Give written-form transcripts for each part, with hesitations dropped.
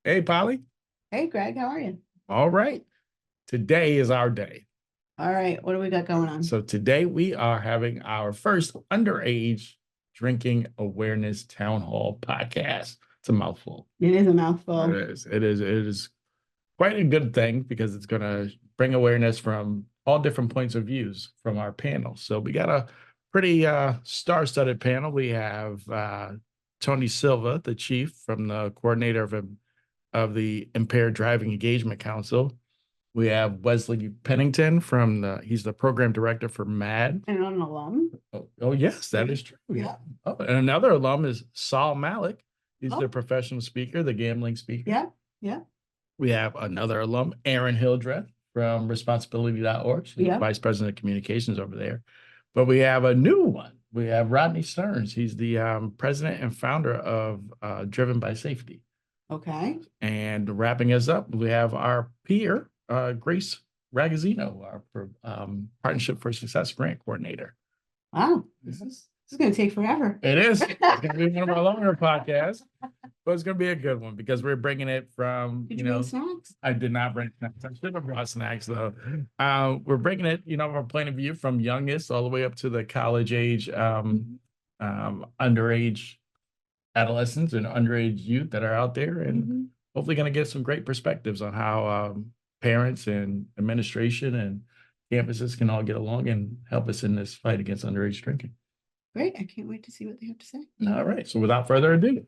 Hey, Polly. Hey, Greg, how are you? All right. Today is our day. All right, what do we got going on? So today we are having our first underage drinking awareness town hall podcast. It's a mouthful. It is a mouthful. It is. It is quite a good thing because it's going to bring awareness from all different points of views from our panel. So we got a pretty star-studded panel. We have Tony Silva, the chief from the coordinator of the Impaired Driving Engagement Council. We have Wesley Pennington he's the program director for MAD. And an alum. Oh yes, that is true. Yeah. Oh, and another alum is Saul Malek. He's Oh. the professional speaker, the gambling speaker. Yeah, yeah. We have another alum, Erin Hildreth from responsibility.org. She's Yeah. vice president of communications over there. But we have a new one. We have Rodney Stearns. He's the president and founder of Driven by Safety. Okay. And wrapping us up, we have our peer, Grace Ragozzino, our Partnership for Success grant coordinator. Wow. This is going to take forever. It is. It's going to be one of our longer podcasts, but it's going to be a good one because we're bringing it from, Did you bring snacks? I did not bring snacks. I should have brought snacks though. We're bringing it, from our point of view from youngest all the way up to the college age, underage adolescents and underage youth that are out there, and hopefully going to get some great perspectives on how parents and administration and campuses can all get along and help us in this fight against underage drinking. Great. I can't wait to see what they have to say. All right. So without further ado,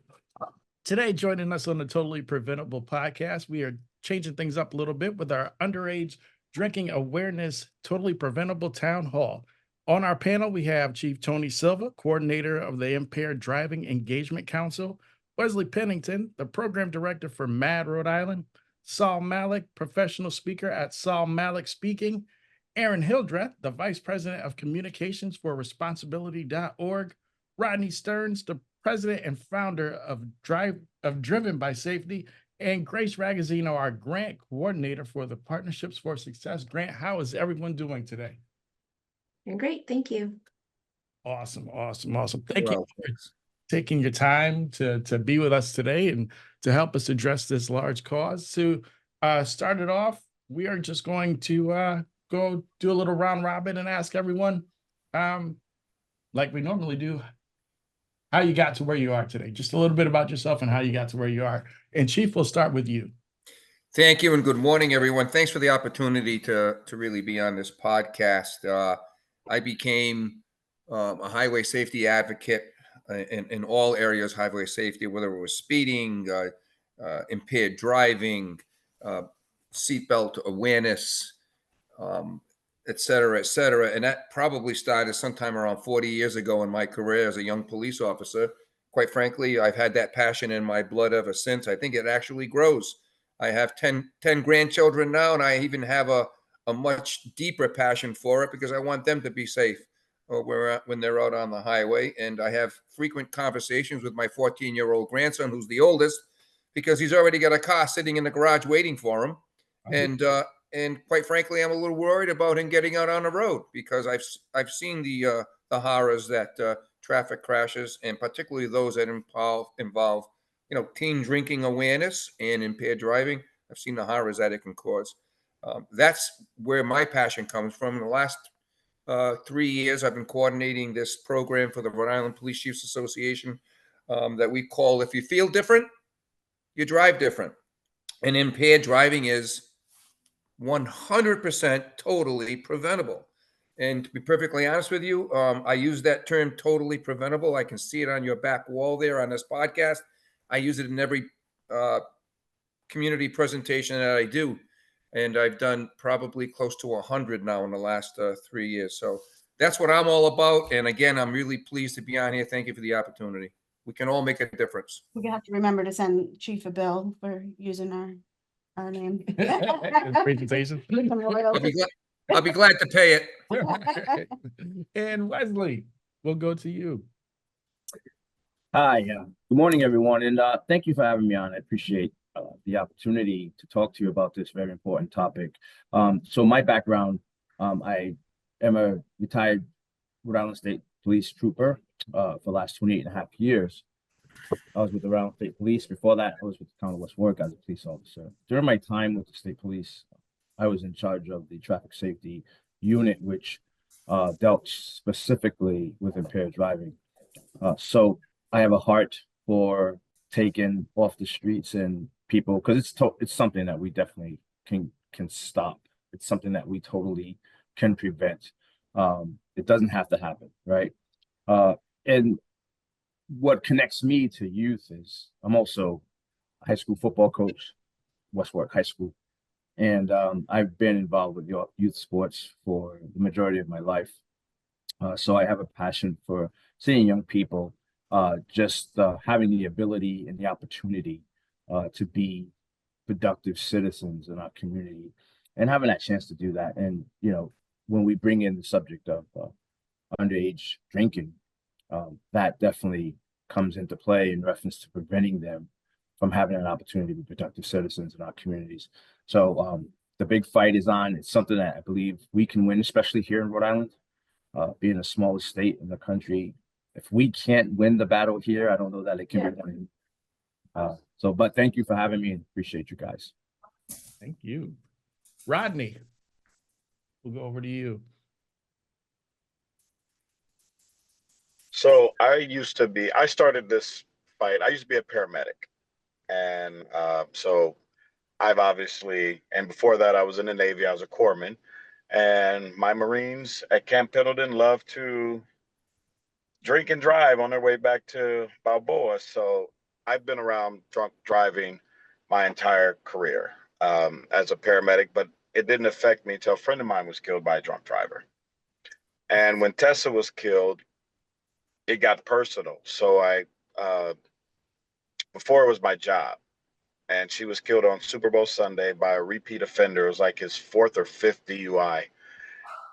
today joining us on the Totally Preventable podcast, we are changing things up a little bit with our underage drinking awareness Totally Preventable town hall. On our panel, we have Chief Tony Silva, coordinator of the Impaired Driving Engagement Council, Wesley Pennington, the program director for MAD Rhode Island, Saul Malek, professional speaker at Saul Malek Speaking, Erin Hildreth, the vice president of communications for responsibility.org, Rodney Stearns, the president and founder of Driven by Safety, and Grace Ragozzino, our grant coordinator for the Partnerships for Success grant. How is everyone doing today? Great, thank you. Awesome. Thank you for taking your time to be with us today and to help us address this large cause. To start it off, we are just going to go do a little round robin and ask everyone, like we normally do, how you got to where you are today. Just a little bit about yourself and how you got to where you are. And Chief, we'll start with you. Thank you and good morning, everyone. Thanks for the opportunity to really be on this podcast. I became a highway safety advocate in all areas, highway safety, whether it was speeding, impaired driving, seatbelt awareness, et cetera, et cetera. And that probably started sometime around 40 years ago in my career as a young police officer. Quite frankly, I've had that passion in my blood ever since. I think it actually grows. I have 10 grandchildren now, and I even have a much deeper passion for it because I want them to be safe when they're out on the highway. And I have frequent conversations with my 14-year-old grandson, who's the oldest, because he's already got a car sitting in the garage waiting for him. And quite frankly, I'm a little worried about him getting out on the road because I've seen the horrors that traffic crashes, and particularly those that involve teen drinking awareness and impaired driving. I've seen the horrors that it can cause. That's where my passion comes from. In the last 3 years, I've been coordinating this program for the Rhode Island Police Chiefs Association that we call "If You Feel Different, You Drive Different." And impaired driving is 100% totally preventable. And to be perfectly honest with you, I use that term "totally preventable." I can see it on your back wall there on this podcast. I use it in every community presentation that I do. And I've done probably close to 100 now in the last 3 years. So that's what I'm all about. And again, I'm really pleased to be on here. Thank you for the opportunity. We can all make a difference. We have to remember to send Chief a bill for using our name. Presentation. I'll be glad to pay it. And Wesley, we'll go to you. Hi, good morning, everyone, and thank you for having me on. I appreciate the opportunity to talk to you about this very important topic. So my background, I am a retired Rhode Island State Police trooper for the last 28 and a half years. I was with the Rhode Island State Police. Before that, I was with the town of West Warwick as a police officer. During my time with the state police, I was in charge of the traffic safety unit, which dealt specifically with impaired driving. So I have a heart for taking off the streets and people, because it's something that we definitely can stop. It's something that we totally can prevent. It doesn't have to happen, right? And what connects me to youth is I'm also a high school football coach, West Warwick High School. And I've been involved with youth sports for the majority of my life. So I have a passion for seeing young people just having the ability and the opportunity to be productive citizens in our community and having that chance to do that. And, you know, when we bring in the subject of underage drinking, that definitely comes into play in reference to preventing them from having an opportunity to be productive citizens in our communities. So the big fight is on. It's something that I believe we can win, especially here in Rhode Island, being the smallest state in the country. If we can't win the battle here, I don't know that it can be won. But thank you for having me and appreciate you guys. Thank you. Rodney, we'll go over to you. So I started this fight. I used to be a paramedic. And so I've obviously, and before that, I was in the Navy. I was a corpsman. And my Marines at Camp Pendleton love to drink and drive on their way back to Balboa. So I've been around drunk driving my entire career as a paramedic, but it didn't affect me until a friend of mine was killed by a drunk driver. And when Tessa was killed, it got personal. So before it was my job, and she was killed on Super Bowl Sunday by a repeat offender. It was like his 4th or 5th DUI.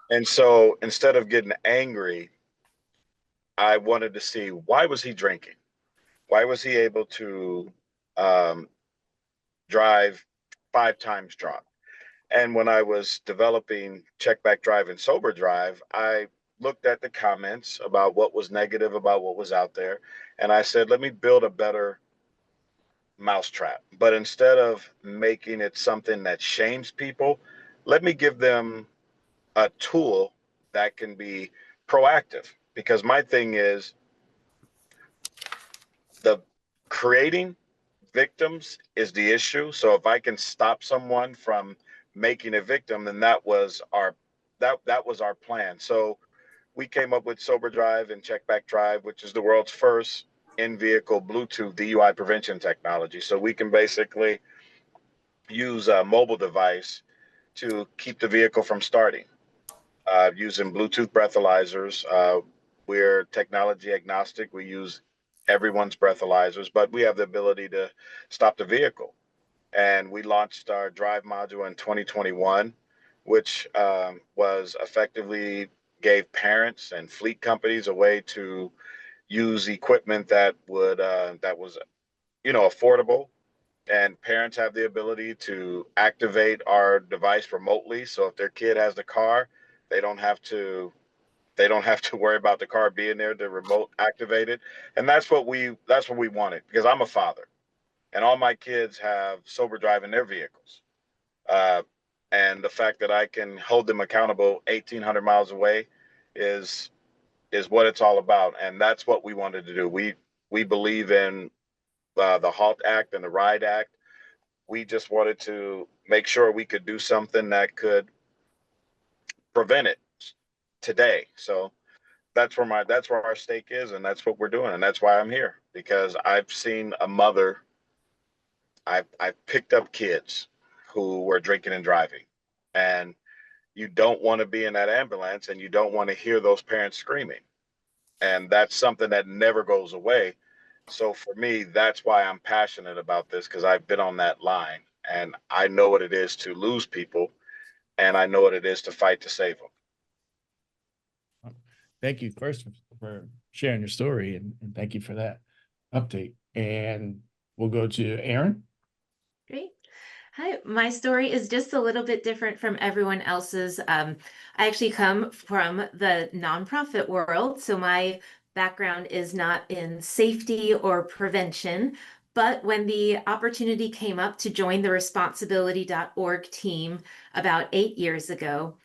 And so instead of getting angry, I wanted to see, why was he drinking? Why was he able to drive 5 times drunk? And when I was developing Check Back Drive and Sober Drive, I looked at the comments about what was negative about what was out there. And I said, let me build a better mousetrap. But instead of making it something that shames people, let me give them a tool that can be proactive. Because my thing is, the creating victims is the issue. So if I can stop someone from making a victim, then that was our plan. So we came up with Sober Drive and Check Back Drive, which is the world's first in-vehicle Bluetooth DUI prevention technology. So we can basically use a mobile device to keep the vehicle from starting using Bluetooth breathalyzers. We're technology agnostic. We use everyone's breathalyzers, but we have the ability to stop the vehicle. And we launched our drive module in 2021, which was effectively gave parents and fleet companies a way to use equipment that was affordable, and parents have the ability to activate our device remotely. So if their kid has the car, they don't have to worry about the car being there to remote activate it. And that's what we wanted, because I'm a father and all my kids have Sober Drive in their vehicles. And the fact that I can hold them accountable 1,800 miles away is what it's all about. And that's what we wanted to do. We believe in the HALT Act and the RIDE Act. We just wanted to make sure we could do something that could prevent it today. So that's where our stake is, and that's what we're doing. And that's why I'm here, because I've seen a mother. I've picked up kids who were drinking and driving, and you don't want to be in that ambulance, and you don't want to hear those parents screaming. And that's something that never goes away. So for me, that's why I'm passionate about this, because I've been on that line and I know what it is to lose people, and I know what it is to fight to save them. Thank you first for sharing your story, and thank you for that update. And we'll go to Erin. Great. Hi, my story is just a little bit different from everyone else's. I actually come from the nonprofit world. So my background is not in safety or prevention, but when the opportunity came up to join the responsibility.org team about 8 years ago,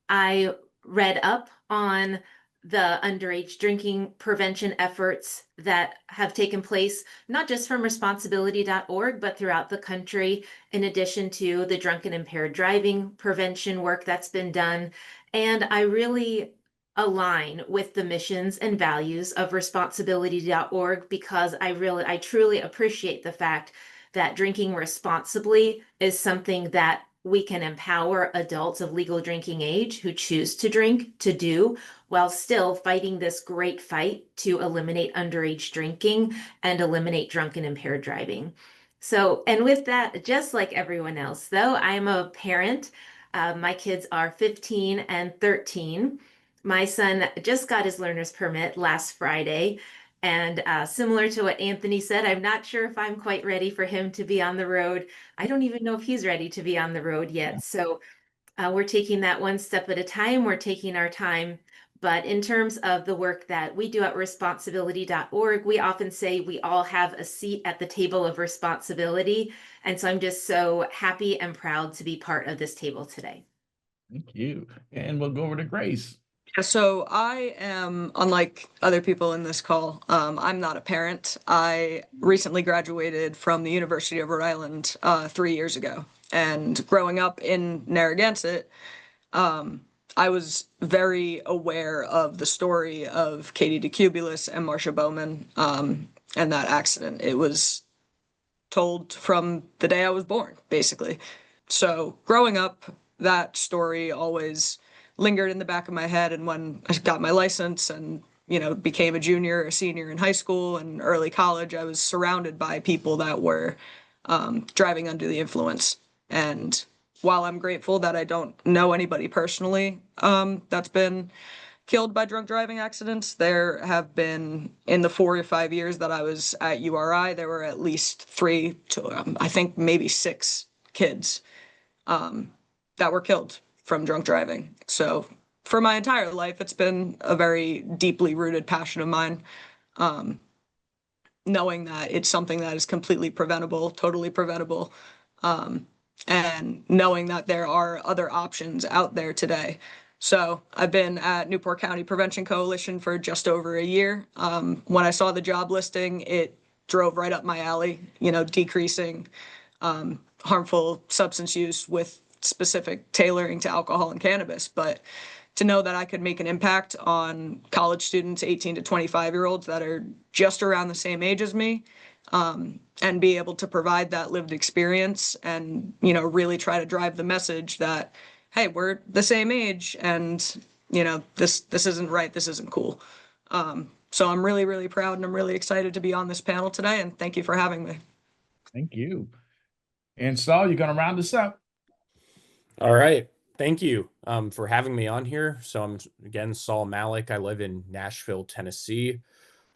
I read up on the underage drinking prevention efforts that have taken place, not just from responsibility.org, but throughout the country, in addition to the drunk and impaired driving prevention work that's been done. And I really align with the missions and values of responsibility.org because I truly appreciate the fact that drinking responsibly is something that we can empower adults of legal drinking age who choose to drink to do, while still fighting this great fight to eliminate underage drinking and eliminate drunk and impaired driving. So, and with that, just like everyone else, though, I'm a parent. My kids are 15 and 13. My son just got his learner's permit last Friday. And similar to what Anthony said, I'm not sure if I'm quite ready for him to be on the road. I don't even know if he's ready to be on the road yet. So we're taking that one step at a time. We're taking our time. But in terms of the work that we do at responsibility.org, we often say we all have a seat at the table of responsibility. And so I'm just so happy and proud to be part of this table today. Thank you. And we'll go over to Grace. Yeah, so I am, unlike other people in this call, I'm not a parent. I recently graduated from the University of Rhode Island 3 years ago. And growing up in Narragansett, I was very aware of the story of Katie DeCubulis and Marsha Bowman and that accident. It was told from the day I was born, basically. So growing up, that story always lingered in the back of my head. And when I got my license and, became a junior, a senior in high school and early college, I was surrounded by people that were driving under the influence. And while I'm grateful that I don't know anybody personally that's been killed by drunk driving accidents, there have been, in the 4 or 5 years that I was at URI, there were at least 3 to, I think maybe 6 kids that were killed from drunk driving. So for my entire life, it's been a very deeply rooted passion of mine, knowing that it's something that is completely preventable, totally preventable, and knowing that there are other options out there today. So I've been at Newport County Prevention Coalition for just over a year. When I saw the job listing, it drove right up my alley, decreasing harmful substance use with specific tailoring to alcohol and cannabis. But to know that I could make an impact on college students, 18 to 25-year-olds that are just around the same age as me, and be able to provide that lived experience and, really try to drive the message that, hey, we're the same age and, this isn't right. This isn't cool. So I'm really, really proud and I'm really excited to be on this panel today. And thank you for having me. Thank you. And Saul, you're going to round us up. All right. Thank you for having me on here. So I'm, again, Saul Malek. I live in Nashville, Tennessee.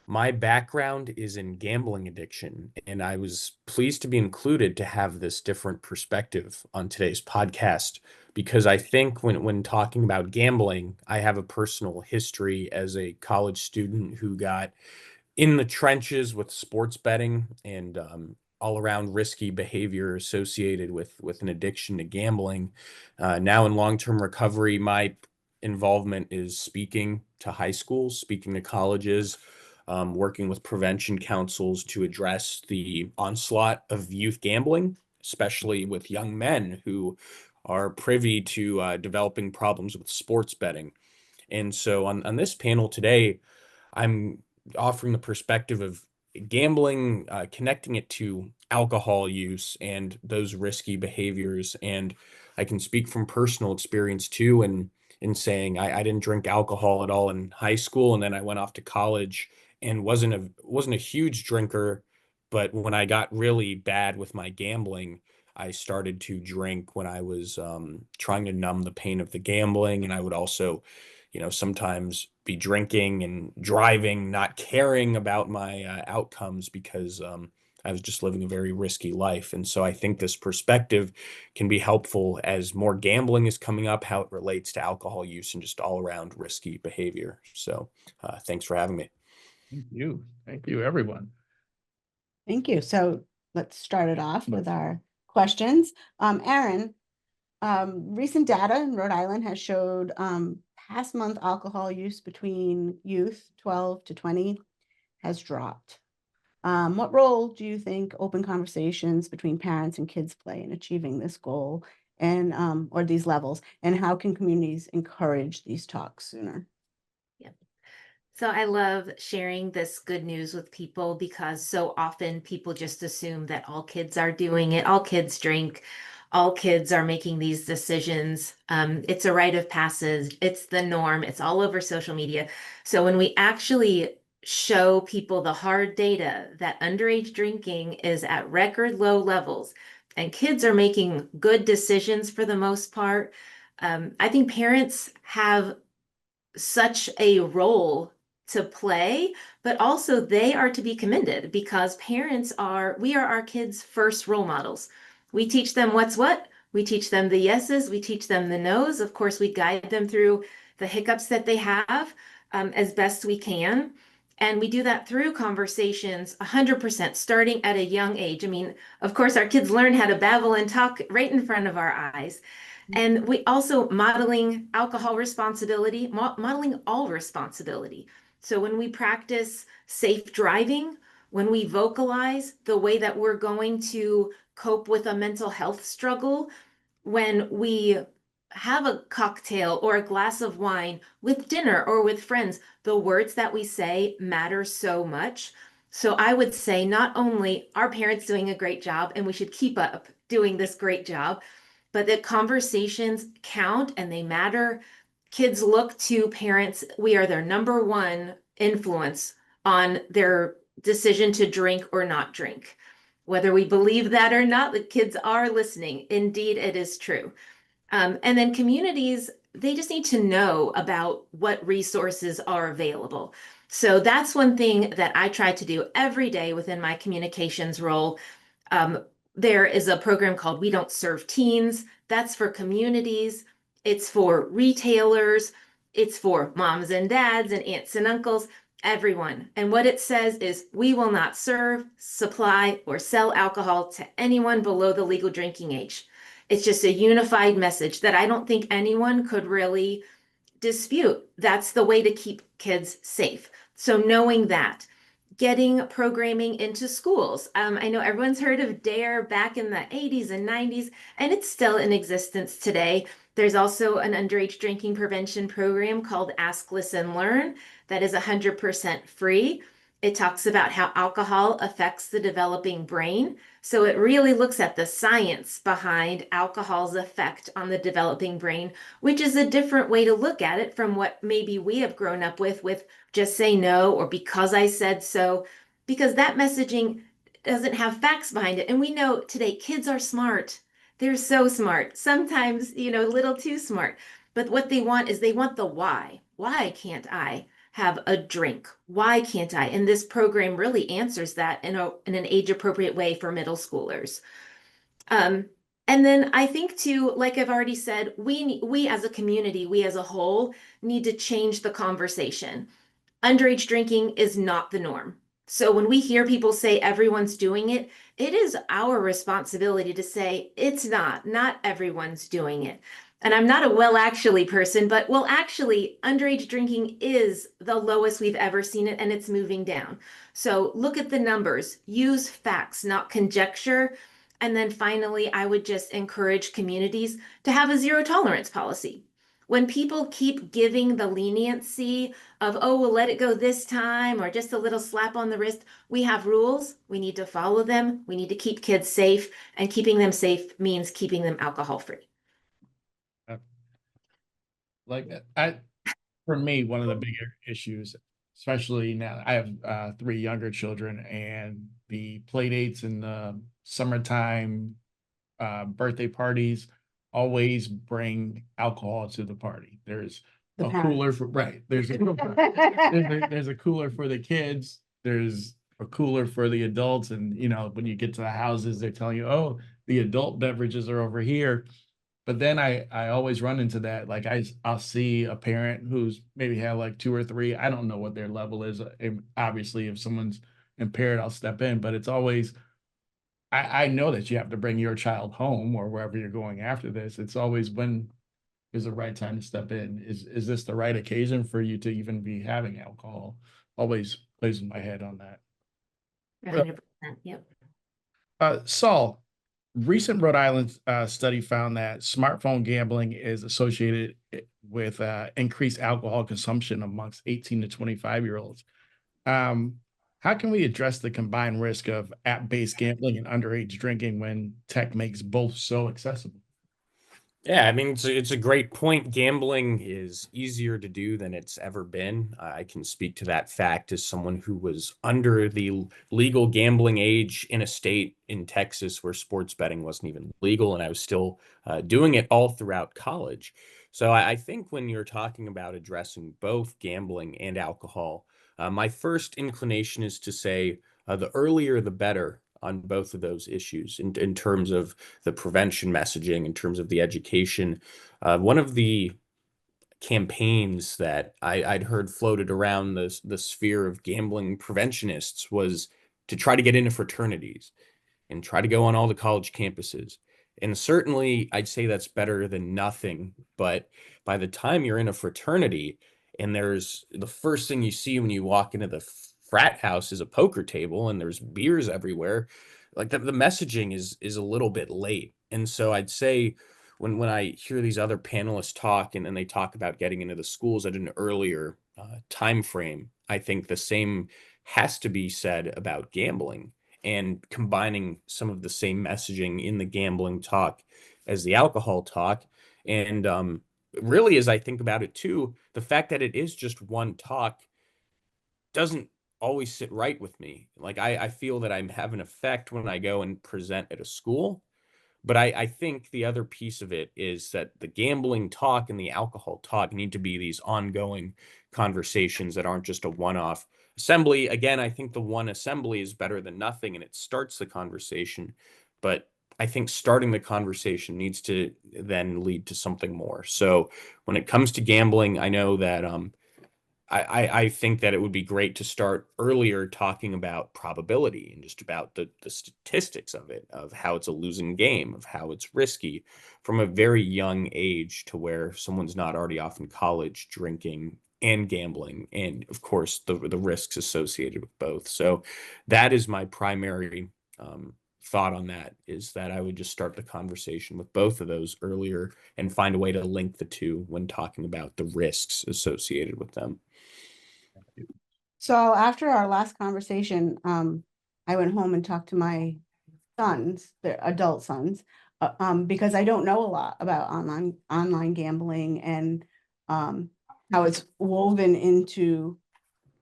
My background is in gambling addiction, and I was pleased to be included to have this different perspective on today's podcast, because I think when talking about gambling, I have a personal history as a college student who got in the trenches with sports betting and all around risky behavior associated with an addiction to gambling. Now in long-term recovery, my involvement is speaking to high schools, speaking to colleges, working with prevention councils to address the onslaught of youth gambling, especially with young men who are privy to developing problems with sports betting. And so on this panel today, I'm offering the perspective of gambling, connecting it to alcohol use and those risky behaviors. And I can speak from personal experience too, and in saying I didn't drink alcohol at all in high school, and then I went off to college and wasn't a huge drinker. But when I got really bad with my gambling, I started to drink when I was trying to numb the pain of the gambling. And I would also, sometimes be drinking and driving, not caring about my outcomes because I was just living a very risky life. And so I think this perspective can be helpful as more gambling is coming up, how it relates to alcohol use and just all around risky behavior. So thanks for having me. Thank you, everyone. Thank you. So let's start it off with our questions. Erin, recent data in Rhode Island has showed past month alcohol use between youth 12 to 20 has dropped. What role do you think open conversations between parents and kids play in achieving this goal and or these levels? And how can communities encourage these talks sooner? So I love sharing this good news with people because so often people just assume that all kids are doing it, all kids drink, all kids are making these decisions. It's a rite of passage, it's the norm, it's all over social media. So when we actually show people the hard data that underage drinking is at record low levels and kids are making good decisions for the most part, I think parents have such a role to play, but also they are to be commended because we are our kids' first role models. We teach them what's what, we teach them the yeses, we teach them the nos. Of course, we guide them through the hiccups that they have as best we can. And we do that through conversations 100%, starting at a young age. I mean, of course, our kids learn how to babble and talk right in front of our eyes. And we also modeling alcohol responsibility, modeling all responsibility. So when we practice safe driving, when we vocalize the way that we're going to cope with a mental health struggle, when we have a cocktail or a glass of wine with dinner or with friends, the words that we say matter so much. So I would say not only are parents doing a great job, and we should keep up doing this great job, but that conversations count and they matter. Kids look to parents. We are their number one influence on their decision to drink or not drink. Whether we believe that or not, the kids are listening. Indeed, it is true. And then communities, they just need to know about what resources are available. So that's one thing that I try to do every day within my communications role. There is a program called We Don't Serve Teens. That's for communities. It's for retailers. It's for moms and dads and aunts and uncles, everyone. And what it says is we will not serve, supply, or sell alcohol to anyone below the legal drinking age. It's just a unified message that I don't think anyone could really dispute. That's the way to keep kids safe. So knowing that, getting programming into schools. I know everyone's heard of DARE back in the 80s and 90s, and it's still in existence today. There's also an underage drinking prevention program called Ask, Listen, Learn that is 100% free. It talks about how alcohol affects the developing brain. So it really looks at the science behind alcohol's effect on the developing brain, which is a different way to look at it from what maybe we have grown up with just say no or because I said so, because that messaging doesn't have facts behind it. And we know today kids are smart. They're so smart. Sometimes, a little too smart. But what they want is they want the why. Why can't I have a drink? Why can't I? And this program really answers that in an age-appropriate way for middle schoolers. And then I think too, like I've already said, we as a community, we as a whole need to change the conversation. Underage drinking is not the norm. So when we hear people say everyone's doing it, it is our responsibility to say it's not everyone's doing it. And I'm not a well actually person, but actually underage drinking is the lowest we've ever seen it, and it's moving down. So look at the numbers, use facts, not conjecture. And then finally, I would just encourage communities to have a zero tolerance policy. When people keep giving the leniency of, oh, we'll let it go this time, or just a little slap on the wrist, we have rules. We need to follow them. We need to keep kids safe, and keeping them safe means keeping them alcohol free. For me, one of the bigger issues, especially now, I have 3 younger children, and the play dates in the summertime, birthday parties always bring alcohol to the party. There's a cooler for there's a cooler for the kids. There's a cooler for the adults, and when you get to the houses, they're telling you, oh, the adult beverages are over here. But then I always run into that. Like I'll see a parent who's maybe have like 2 or 3. I don't know what their level is. And obviously, if someone's impaired, I'll step in. But it's always I know that you have to bring your child home or wherever you're going after this. It's always when is the right time to step in. Is this the right occasion for you to even be having alcohol? Always plays in my head on that. 100%. Yep. Saul, recent Rhode Island study found that smartphone gambling is associated with increased alcohol consumption amongst 18 to 25-year-olds. How can we address the combined risk of app-based gambling and underage drinking when tech makes both so accessible? Yeah, I mean, it's a great point. Gambling is easier to do than it's ever been. I can speak to that fact as someone who was under the legal gambling age in a state in Texas where sports betting wasn't even legal, and I was still doing it all throughout college. So I think when you're talking about addressing both gambling and alcohol, my first inclination is to say the earlier the better on both of those issues in terms of the prevention messaging, in terms of the education. One of the campaigns that I'd heard floated around the sphere of gambling preventionists was to try to get into fraternities and try to go on all the college campuses. And certainly, I'd say that's better than nothing. But by the time you're in a fraternity, and there's the first thing you see when you walk into the frat house is a poker table, and there's beers everywhere, like the messaging is a little bit late. And so I'd say when I hear these other panelists talk, and then they talk about getting into the schools at an earlier time frame, I think the same has to be said about gambling and combining some of the same messaging in the gambling talk as the alcohol talk. And really, as I think about it too, the fact that it is just one talk doesn't always sit right with me. Like I feel that I'm have an effect when I go and present at a school. But I think the other piece of it is that the gambling talk and the alcohol talk need to be these ongoing conversations that aren't just a one-off assembly. Again, I think the one assembly is better than nothing and it starts the conversation. But I think starting the conversation needs to then lead to something more. So when it comes to gambling, I know that I think that it would be great to start earlier talking about probability and just about the statistics of it, of how it's a losing game, of how it's risky from a very young age to where someone's not already off in college drinking and gambling. And of course, the risks associated with both. So that is my primary thought on that, is that I would just start the conversation with both of those earlier and find a way to link the two when talking about the risks associated with them. So after our last conversation, I went home and talked to my sons, their adult sons, because I don't know a lot about online gambling and how it's woven into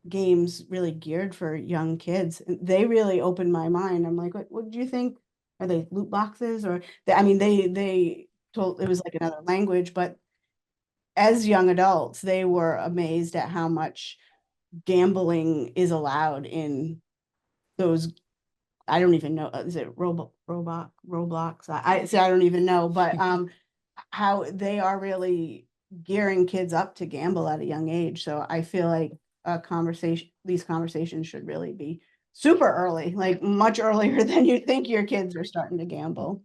games really geared for young kids. They really opened my mind. I'm like, what do you think? Are they loot boxes? Or they told it was like another language, but as young adults, they were amazed at how much gambling is allowed in those. I don't even know, is it Roblox? I don't even know, but how they are really gearing kids up to gamble at a young age. So I feel like these conversations should really be super early, like much earlier than you think your kids are starting to gamble.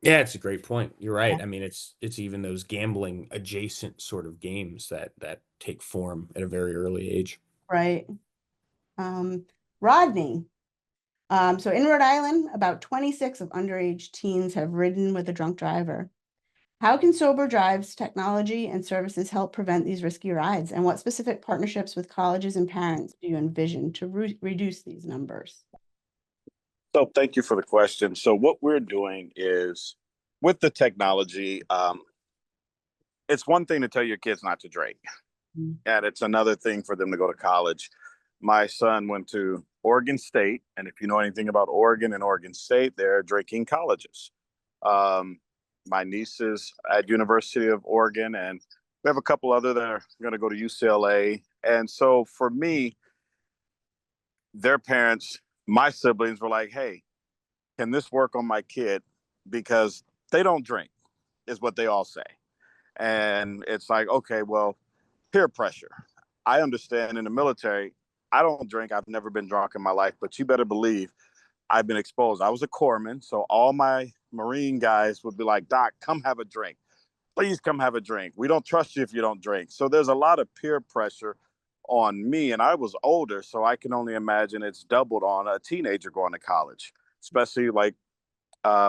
Yeah, it's a great point. You're right. I mean, it's even those gambling adjacent sort of games that take form at a very early age. Right. Rodney. So in Rhode Island, about 26 of underage teens have ridden with a drunk driver. How can Sober Drive's technology and services help prevent these risky rides? And what specific partnerships with colleges and parents do you envision to reduce these numbers? So thank you for the question. So what we're doing is, with the technology, it's one thing to tell your kids not to drink, and it's another thing for them to go to college. My son went to Oregon State, and if you know anything about Oregon and Oregon State, they're drinking colleges. My niece is at University of Oregon, and we have a couple other that are going to go to UCLA. And so for me, their parents, my siblings, were like, hey, can this work on my kid? Because they don't drink. is what they all say. And it's like, okay, well, peer pressure. I understand in the military, I don't drink. I've never been drunk in my life, but you better believe I've been exposed. I was a corpsman, so all my Marine guys would be like, Doc, come have a drink. Please come have a drink. We don't trust you if you don't drink. So there's a lot of peer pressure on me. And I was older, so I can only imagine it's doubled on a teenager going to college, especially like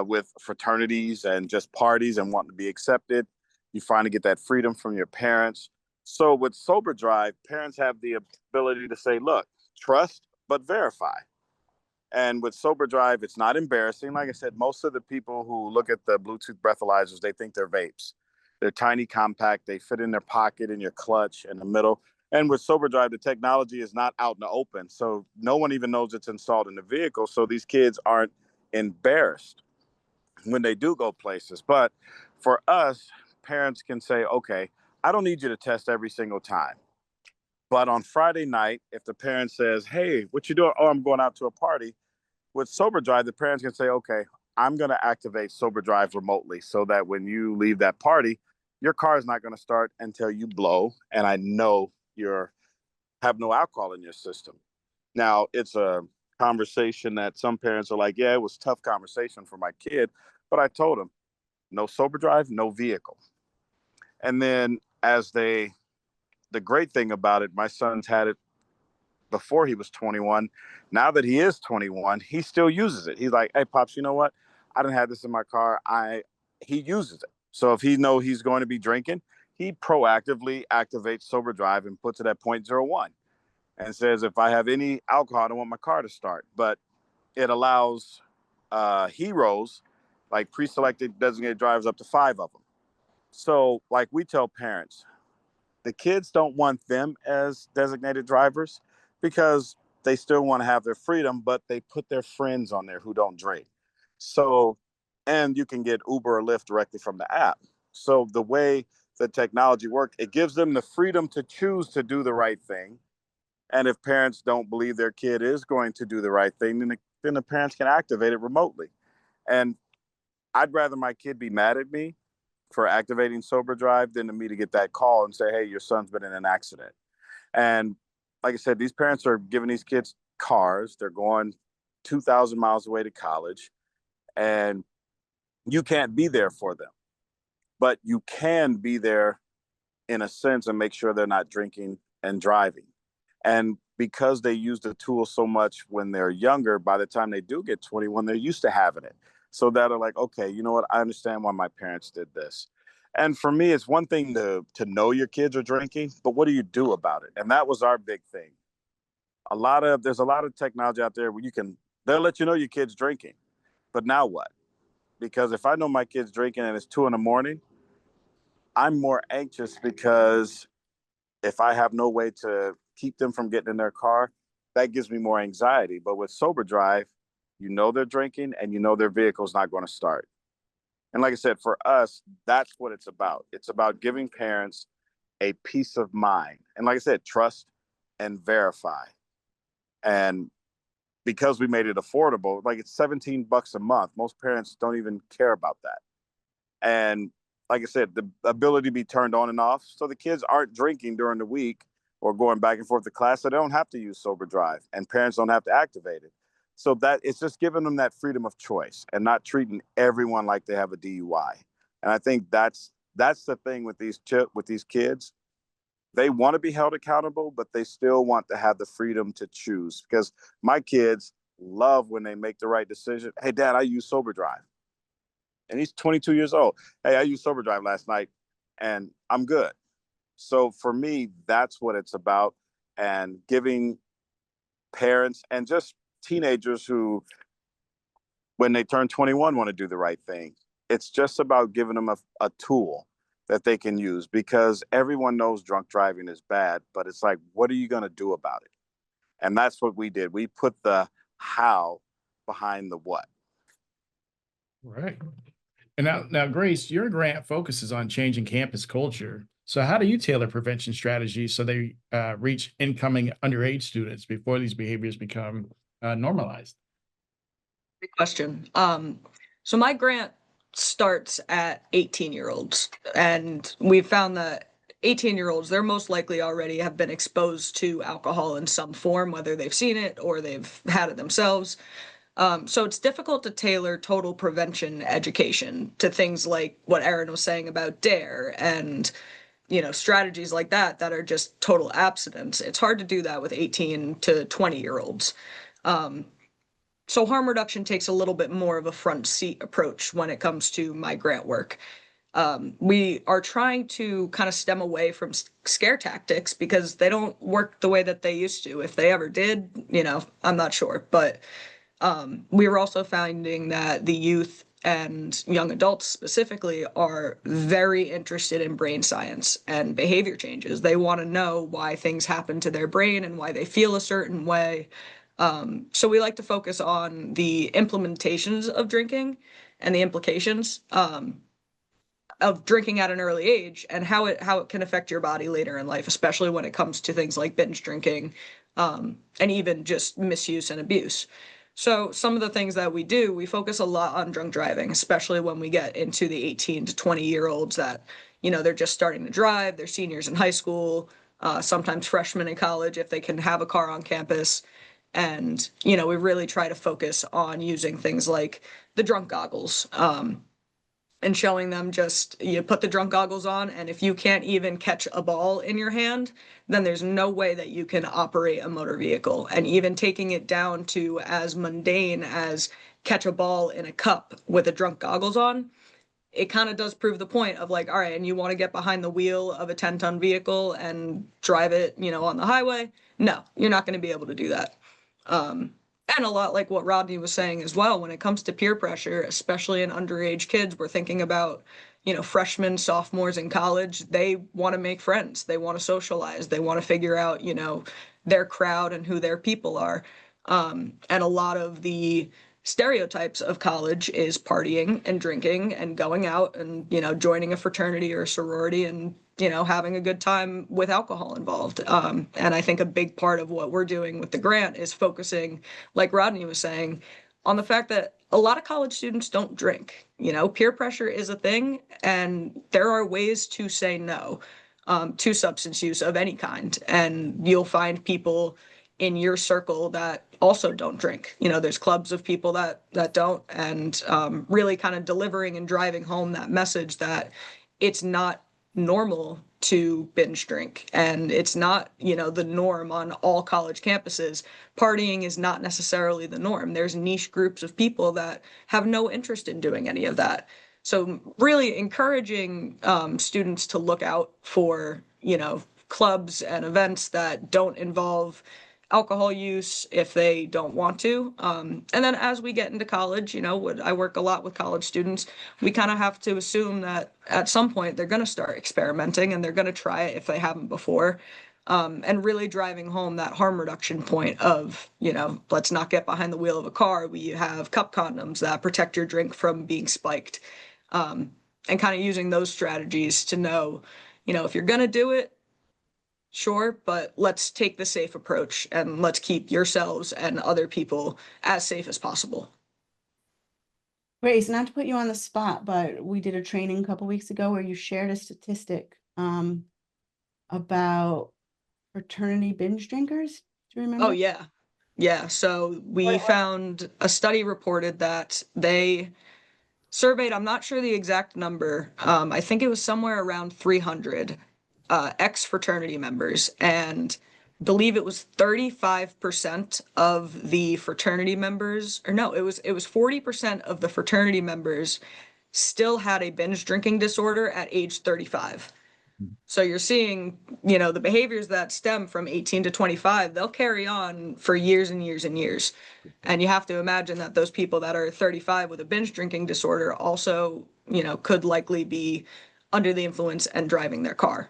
with fraternities and just parties and wanting to be accepted. You finally get that freedom from your parents. So with Sober Drive, parents have the ability to say, look, trust, but verify. And with Sober Drive, it's not embarrassing. Like I said, most of the people who look at the Bluetooth breathalyzers, they think they're vapes. They're tiny, compact. They fit in their pocket, in your clutch, in the middle. And with Sober Drive, the technology is not out in the open. So no one even knows it's installed in the vehicle. So these kids aren't embarrassed when they do go places. But for us, parents can say, okay, I don't need you to test every single time. But on Friday night, if the parent says, hey, what you doing? Oh, I'm going out to a party. With Sober Drive, the parents can say, okay, I'm going to activate Sober Drive remotely so that when you leave that party, your car is not going to start until you blow. And I know you have no alcohol in your system. Now, it's a conversation that some parents are like, yeah, it was a tough conversation for my kid. But I told him, no Sober Drive, no vehicle. And then the great thing about it, my son's had it before he was 21. Now that he is 21, he still uses it. He's like, hey, Pops, you know what? I didn't have this in my car. He uses it. So if he knows he's going to be drinking, he proactively activates Sober Drive and puts it at 0.01 and says, if I have any alcohol, I don't want my car to start. But it allows heroes, like pre-selected designated drivers, up to 5 of them. So like we tell parents, the kids don't want them as designated drivers because they still want to have their freedom, but they put their friends on there who don't drink. So, and you can get Uber or Lyft directly from the app. So the way the technology works, it gives them the freedom to choose to do the right thing. And if parents don't believe their kid is going to do the right thing, then the parents can activate it remotely. And I'd rather my kid be mad at me for activating Sober Drive than to me to get that call and say, hey, your son's been in an accident. And like I said, these parents are giving these kids cars. They're going 2,000 miles away to college, and you can't be there for them. But you can be there in a sense and make sure they're not drinking and driving. And because they use the tool so much when they're younger, by the time they do get 21, they're used to having it. So that are like, okay, you know what? I understand why my parents did this. And for me, it's one thing to know your kids are drinking, but what do you do about it? And that was our big thing. There's a lot of technology out there where they'll let you know your kid's drinking, but now what? Because if I know my kid's drinking and it's 2 a.m, I'm more anxious because if I have no way to keep them from getting in their car, that gives me more anxiety. But with Sober Drive, you know they're drinking and you know their vehicle's not going to start. And like I said, for us, that's what it's about. It's about giving parents a peace of mind. And like I said, trust and verify. And because we made it affordable, like it's $17 a month. Most parents don't even care about that. And like I said, the ability to be turned on and off. So the kids aren't drinking during the week or going back and forth to class. So they don't have to use Sober Drive and parents don't have to activate it. So that it's just giving them that freedom of choice and not treating everyone like they have a DUI. And I think that's the thing with these kids. They want to be held accountable, but they still want to have the freedom to choose. Because my kids love when they make the right decision. Hey, Dad, I use Sober Drive. And he's 22 years old. Hey, I used Sober Drive last night and I'm good. So for me, that's what it's about. And giving parents and just teenagers who, when they turn 21, want to do the right thing. It's just about giving them a tool that they can use, because everyone knows drunk driving is bad, but it's like, what are you going to do about it? And that's what we did. We put the how behind the what. Right. And now, Grace, your grant focuses on changing campus culture. So how do you tailor prevention strategies so they reach incoming underage students before these behaviors become normalized? Great question. So my grant starts at 18-year-olds. And we've found that 18-year-olds, they're most likely already have been exposed to alcohol in some form, whether they've seen it or they've had it themselves. So it's difficult to tailor total prevention education to things like what Erin was saying about DARE and, strategies like that are just total abstinence. It's hard to do that with 18 to 20-year-olds. So harm reduction takes a little bit more of a front seat approach when it comes to my grant work. We are trying to kind of stem away from scare tactics because they don't work the way that they used to. If they ever did, I'm not sure. But we were also finding that the youth and young adults specifically are very interested in brain science and behavior changes. They want to know why things happen to their brain and why they feel a certain way. So we like to focus on the implementations of drinking and the implications of drinking at an early age and how it can affect your body later in life, especially when it comes to things like binge drinking and even just misuse and abuse. So some of the things that we do, we focus a lot on drunk driving, especially when we get into the 18 to 20-year-olds that, they're just starting to drive, they're seniors in high school, sometimes freshmen in college if they can have a car on campus. And, we really try to focus on using things like the drunk goggles and showing them just, you put the drunk goggles on, and if you can't even catch a ball in your hand, then there's no way that you can operate a motor vehicle. And even taking it down to as mundane as catch a ball in a cup with the drunk goggles on, it kind of does prove the point of like, all right, and you want to get behind the wheel of a 10-ton vehicle and drive it, on the highway? No, you're not going to be able to do that. And a lot like what Rodney was saying as well, when it comes to peer pressure, especially in underage kids, we're thinking about, freshmen, sophomores in college, they want to make friends. They want to socialize. They want to figure out, their crowd and who their people are. And a lot of the stereotypes of college is partying and drinking and going out and, joining a fraternity or a sorority and, having a good time with alcohol involved. And I think a big part of what we're doing with the grant is focusing, like Rodney was saying, on the fact that a lot of college students don't drink. Peer pressure is a thing, and there are ways to say no to substance use of any kind. And you'll find people in your circle that also don't drink. There's clubs of people that don't, and really kind of delivering and driving home that message that it's not normal to binge drink, and it's not, the norm on all college campuses. Partying is not necessarily the norm. There's niche groups of people that have no interest in doing any of that. So really encouraging students to look out for, clubs and events that don't involve alcohol use if they don't want to. And then as we get into college, I work a lot with college students. We kind of have to assume that at some point they're going to start experimenting and they're going to try it if they haven't before. And really driving home that harm reduction point of, let's not get behind the wheel of a car. We have cup condoms that protect your drink from being spiked. And kind of using those strategies to know, if you're going to do it, sure, but let's take the safe approach and let's keep yourselves and other people as safe as possible. Grace, not to put you on the spot, but we did a training a couple weeks ago where you shared a statistic about fraternity binge drinkers. Do you remember? Oh, yeah. Yeah. So we found a study reported that they surveyed, I'm not sure the exact number. I think it was somewhere around 300 ex-fraternity members, and believe it was 35% of the fraternity members, or no, it was 40% of the fraternity members still had a binge drinking disorder at age 35. So you're seeing, the behaviors that stem from 18 to 25, they'll carry on for years and years and years. And you have to imagine that those people that are 35 with a binge drinking disorder also, could likely be under the influence and driving their car.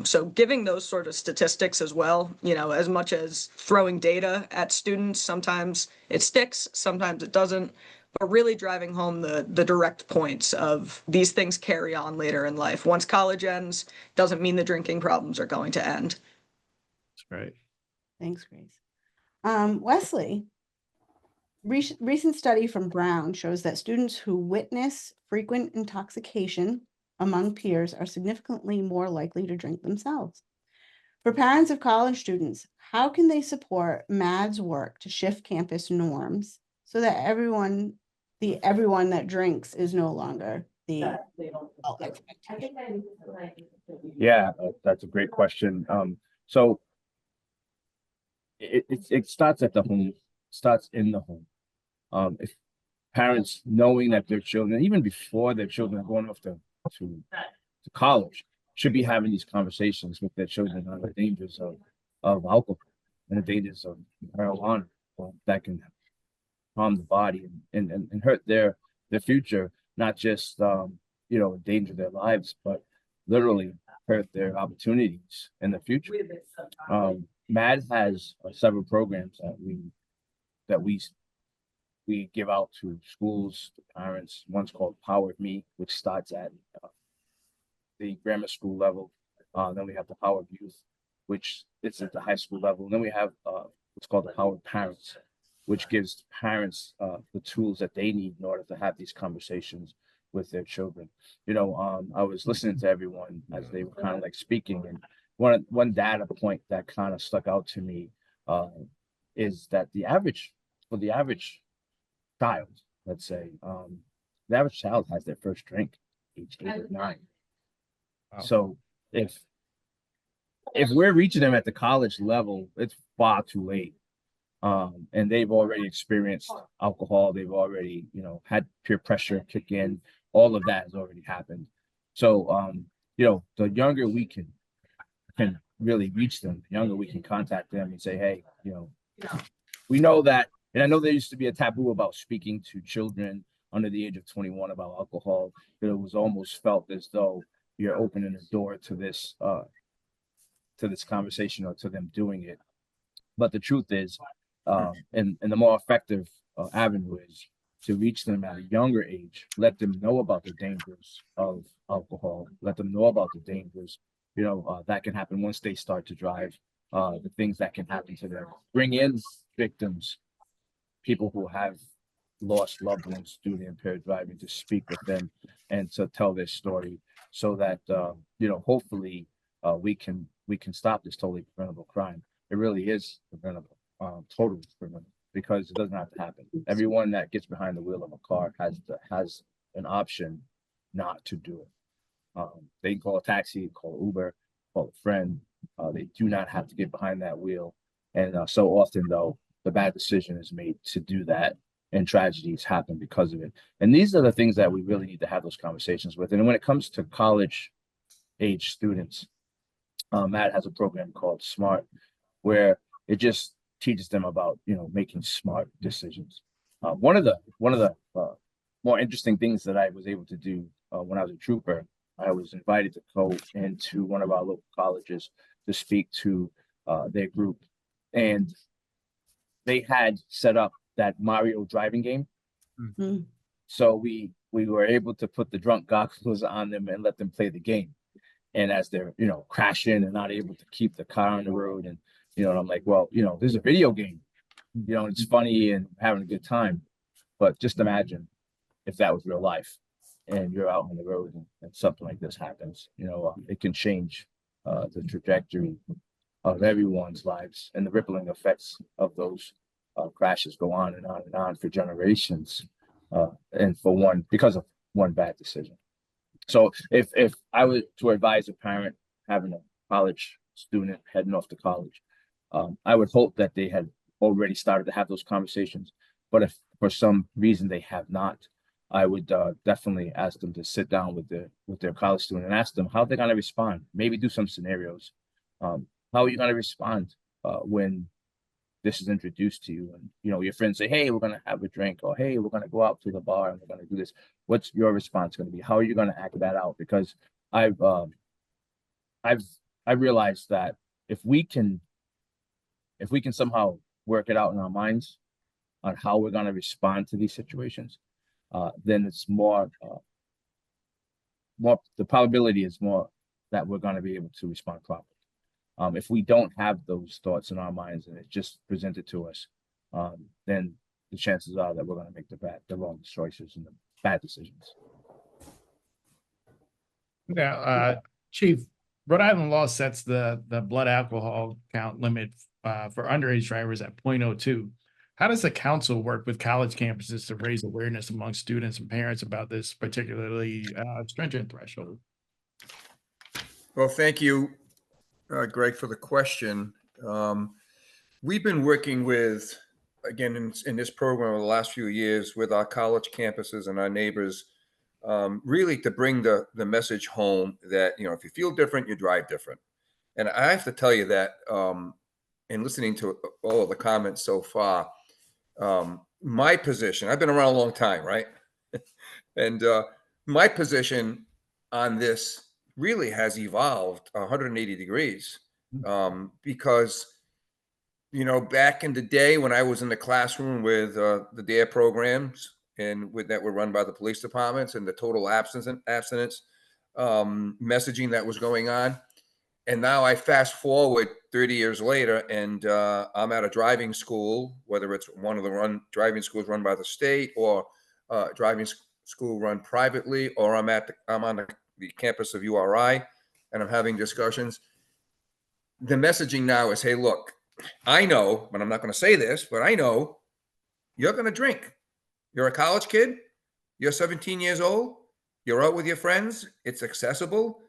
So giving those sort of statistics as well, as much as throwing data at students, sometimes it sticks, sometimes it doesn't, but really driving home the direct points of these things carry on later in life. Once college ends, doesn't mean the drinking problems are going to end. That's right. Thanks, Grace. Wesley, Recent study from Brown shows that students who witness frequent intoxication among peers are significantly more likely to drink themselves. For parents of college students, how can they support MAD's work to shift campus norms so that everyone that drinks is no longer the expectation? Yeah, that's a great question. So it starts at the home, starts in the home. If parents knowing that their children, even before their children are going off to college, should be having these conversations with their children on the dangers of alcohol and the dangers of marijuana that can harm the body and hurt their future, not just endanger their lives, but literally hurt their opportunities in the future. MAD has several programs that we give out to schools, to parents. One's called Power Me, which starts at the grammar school level. Then we have the Power Youth, which is at the high school level. And then we have what's called the Power Parents, which gives parents the tools that they need in order to have these conversations with their children. I was listening to everyone as they were kind of like speaking, and one data point that kind of stuck out to me is that the average child, let's say, the average child has their first drink age 8 or 9. Wow. So if we're reaching them at the college level, it's far too late. And they've already experienced alcohol. They've already, had peer pressure kick in. All of that has already happened. So, the younger we can really reach them, the younger we can contact them and say, hey, we know that. And I know there used to be a taboo about speaking to children under the age of 21 about alcohol. That it was almost felt as though you're opening a door to this conversation or to them doing it. But the truth is, and the more effective avenue is to reach them at a younger age, let them know about the dangers of alcohol, let them know about the dangers, that can happen once they start to drive, the things that can happen to them. Bring in victims, people who have lost loved ones due to impaired driving, to speak with them and to tell their story so that, hopefully we can stop this totally preventable crime. It really is preventable, totally preventable, because it doesn't have to happen. Everyone that gets behind the wheel of a car has an option not to do it. They can call a taxi, call Uber, call a friend. They do not have to get behind that wheel. And so often, though, the bad decision is made to do that, and tragedies happen because of it. And these are the things that we really need to have those conversations with. And when it comes to college age students, Matt has a program called SMART, where it just teaches them about making smart decisions. One of the more interesting things that I was able to do when I was a trooper, I was invited to go into one of our local colleges to speak to their group, and they had set up that Mario driving game. Mm-hmm. So we were able to put the drunk goggles on them and let them play the game. And as they're, crashing and not able to keep the car on the road, and, I'm like, well, this is a video game, it's funny and having a good time. But just imagine if that was real life and you're out on the road and something like this happens, it can change the trajectory of everyone's lives, and the rippling effects of those crashes go on and on and on for generations, and because of one bad decision. So if I was to advise a parent having a college student heading off to college, I would hope that they had already started to have those conversations. But if for some reason they have not, I would definitely ask them to sit down with their college student and ask them how they're going to respond. Maybe do some scenarios. How are you going to respond when this is introduced to you, and your friends say, hey, we're going to have a drink, or hey, we're going to go out to the bar and we're going to do this. What's your response going to be? How are you going to act that out? Because I've realized that if we can somehow work it out in our minds on how we're going to respond to these situations, then it's more the probability is more that we're going to be able to respond properly. If we don't have those thoughts in our minds and it's just presented to us, then the chances are that we're going to make the wrong choices and the bad decisions. Now, Chief, Rhode Island law sets the blood alcohol count limit for underage drivers at 0.02. How does the council work with college campuses to raise awareness among students and parents about this particularly stringent threshold? Well, thank you, Greg, for the question. We've been working with, again, in this program over the last few years with our college campuses and our neighbors, really to bring the message home that, if you feel different, you drive different. And I have to tell you that in listening to all of the comments so far, my position, I've been around a long time, right? And my position on this really has evolved 180 degrees because, back in the day when I was in the classroom with the DARE programs and that were run by the police departments and the total abstinence messaging that was going on. And now I fast forward 30 years later and I'm at a driving school, whether it's one of the driving schools run by the state or driving school run privately, or I'm on the campus of URI and I'm having discussions. The messaging now is, hey, look, I know, but I'm not going to say this, but I know you're going to drink. You're a college kid. You're 17 years old. You're out with your friends. It's accessible.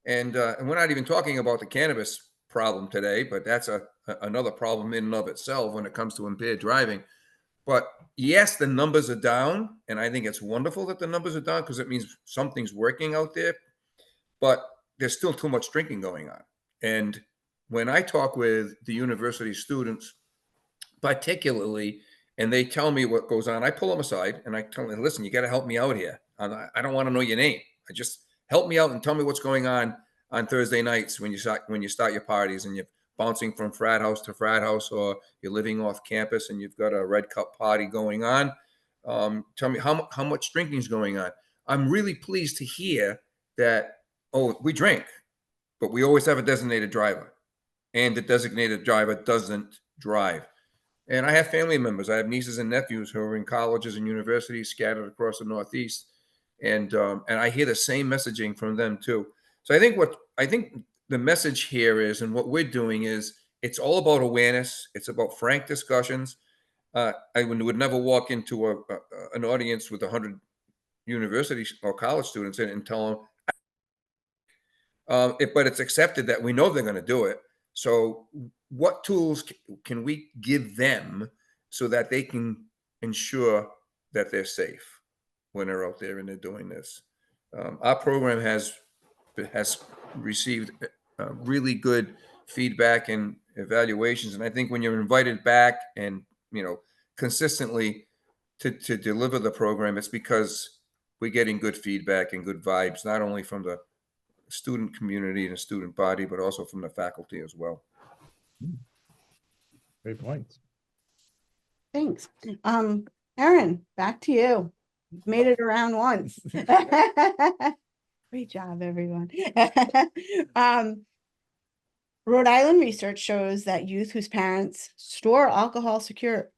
And we're not even talking about the cannabis problem today, but that's another problem in and of itself when it comes to impaired driving. But yes, the numbers are down, and I think it's wonderful that the numbers are down because it means something's working out there. But there's still too much drinking going on. And when I talk with the university students, particularly, and they tell me what goes on, I pull them aside and I tell them, listen, you got to help me out here. I don't want to know your name. I just help me out and tell me what's going on Thursday nights when you start your parties and you're bouncing from frat house to frat house, or you're living off campus and you've got a red cup party going on. Tell me how much drinking is going on. I'm really pleased to hear that, we drink, but we always have a designated driver, and the designated driver doesn't drive. And I have family members. I have nieces and nephews who are in colleges and universities scattered across the Northeast. And I hear the same messaging from them too. So I think the message here is, and what we're doing is, it's all about awareness. It's about frank discussions. I would never walk into an audience with 100 university or college students in and tell them, but it's accepted that we know they're going to do it. So what tools can we give them so that they can ensure that they're safe when they're out there and they're doing this? Our program has received really good feedback and evaluations. And I think when you're invited back and, consistently to deliver the program, it's because we're getting good feedback and good vibes, not only from the student community and the student body, but also from the faculty as well. Great points. Thanks. Erin, back to you. You've made it around once. Great job, everyone. Rhode Island research shows that youth whose parents store alcohol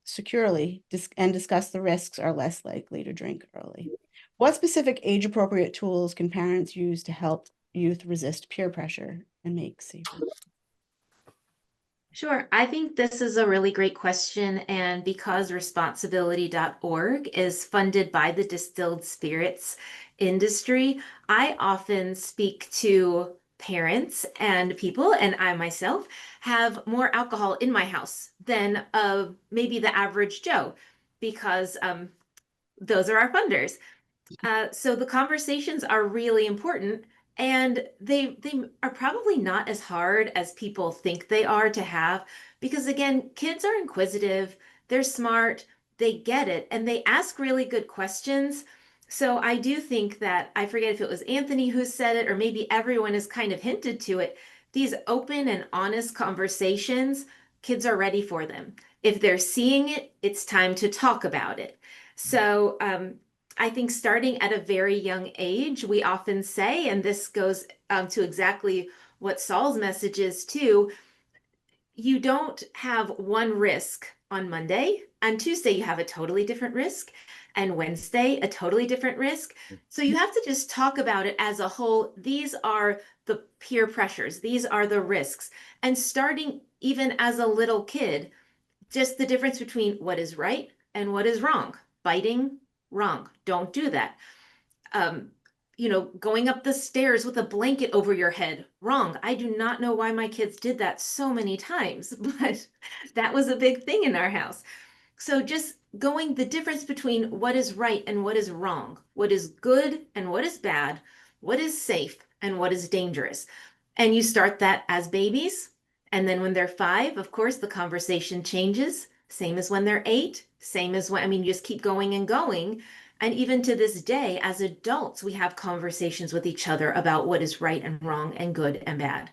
securely and discuss the risks are less likely to drink early. What specific age-appropriate tools can parents use to help youth resist peer pressure and make safer? Sure. I think this is a really great question. And because Responsibility.org is funded by the distilled spirits industry, I often speak to parents and people, and I myself have more alcohol in my house than maybe the average Joe, because those are our funders. So the conversations are really important. And they are probably not as hard as people think they are to have, because again, kids are inquisitive, they're smart, they get it, and they ask really good questions. So I do think that, I forget if it was Anthony who said it, or maybe everyone has kind of hinted to it, these open and honest conversations, kids are ready for them. If they're seeing it, it's time to talk about it. So I think starting at a very young age, we often say, and this goes to exactly what Saul's message is too, you don't have one risk on Monday on Tuesday, you have a totally different risk, and Wednesday, a totally different risk. So you have to just talk about it as a whole. These are the peer pressures, these are the risks. And starting even as a little kid, just the difference between what is right and what is wrong. Biting, wrong. Don't do that. Going up the stairs with a blanket over your head, wrong. I do not know why my kids did that so many times, but that was a big thing in our house. So just going the difference between what is right and what is wrong, what is good and what is bad, what is safe and what is dangerous. And you start that as babies. And then when they're 5, of course, the conversation changes. Same as when they're 8, same as when, you just keep going and going. And even to this day, as adults, we have conversations with each other about what is right and wrong and good and bad.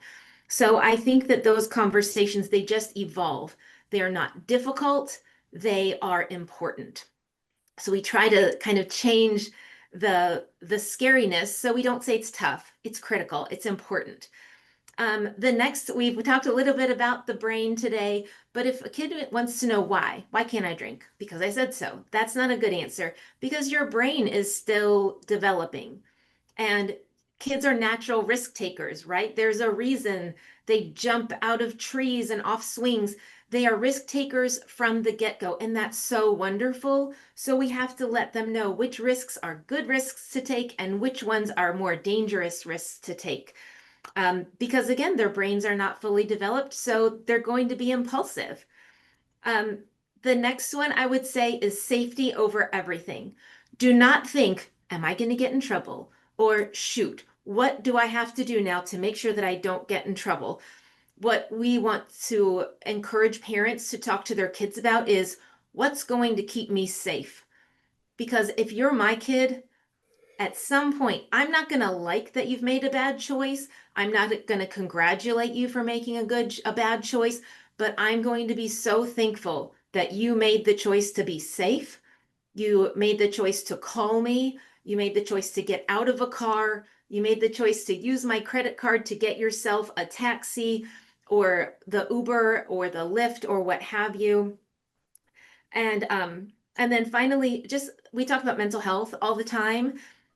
So I think that those conversations, they just evolve. They are not difficult, they are important. So we try to kind of change the scariness. So we don't say it's tough, it's critical, it's important. The next, we talked a little bit about the brain today, but if a kid wants to know why can't I drink? Because I said so. That's not a good answer, because your brain is still developing. And kids are natural risk takers, right? There's a reason they jump out of trees and off swings. They are risk takers from the get-go, and that's so wonderful. So we have to let them know which risks are good risks to take and which ones are more dangerous risks to take. Because again, their brains are not fully developed, so they're going to be impulsive. The next one I would say is safety over everything. Do not think, am I going to get in trouble? Or shoot, what do I have to do now to make sure that I don't get in trouble? What we want to encourage parents to talk to their kids about is what's going to keep me safe. Because if you're my kid, at some point, I'm not going to like that you've made a bad choice. I'm not going to congratulate you for making a bad choice, but I'm going to be so thankful that you made the choice to be safe. You made the choice to call me. You made the choice to get out of a car. You made the choice to use my credit card to get yourself a taxi or the Uber or the Lyft or what have you. And then finally, just we talk about mental health all the time.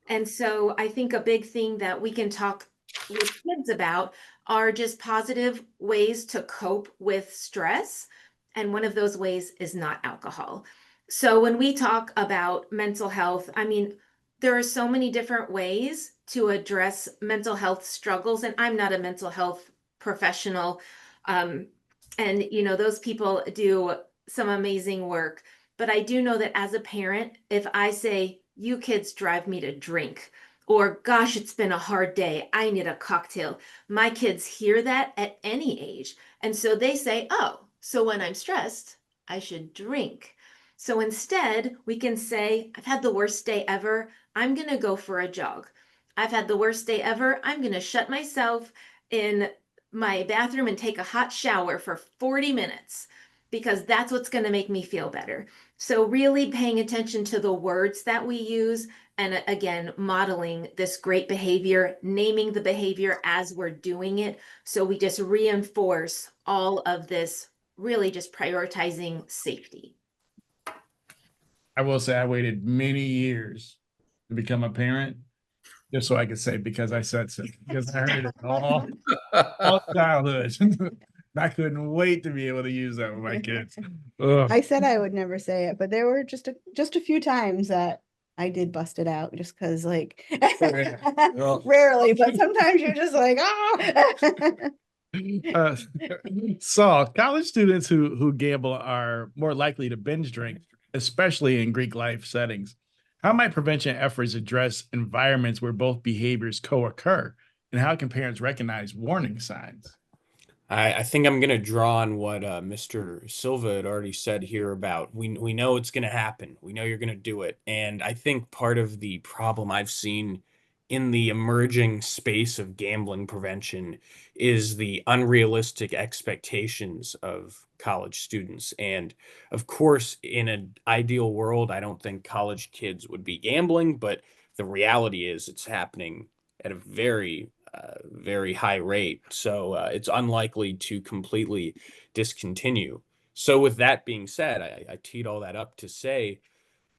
And so I think a big thing that we can talk with kids about are just positive ways to cope with stress. And one of those ways is not alcohol. So when we talk about mental health, there are so many different ways to address mental health struggles. And I'm not a mental health professional. And, those people do some amazing work. But I do know that as a parent, if I say, you kids drive me to drink, or gosh, it's been a hard day, I need a cocktail, my kids hear that at any age. And so they say, oh, so when I'm stressed, I should drink. So instead, we can say, I've had the worst day ever, I'm going to go for a jog. I've had the worst day ever, I'm going to shut myself in my bathroom and take a hot shower for 40 minutes. Because that's what's going to make me feel better. So really paying attention to the words that we use, and again, modeling this great behavior, naming the behavior as we're doing it. So we just reinforce all of this, really just prioritizing safety. I will say I waited many years to become a parent, just so I could say, because I said so, because I heard it all childhood. I couldn't wait to be able to use that with my kids. Ugh. I said I would never say it, but there were just a few times that I did bust it out, just because rarely, but sometimes you're just like, Saul, college students who gamble are more likely to binge drink, especially in Greek life settings. How might prevention efforts address environments where both behaviors co-occur? And how can parents recognize warning signs? I think I'm going to draw on what Mr. Silva had already said here about we know it's going to happen. We know you're going to do it. And I think part of the problem I've seen in the emerging space of gambling prevention is the unrealistic expectations of college students. And of course, in an ideal world, I don't think college kids would be gambling, but the reality is it's happening at a very high rate. So it's unlikely to completely discontinue. So with that being said, I teed all that up to say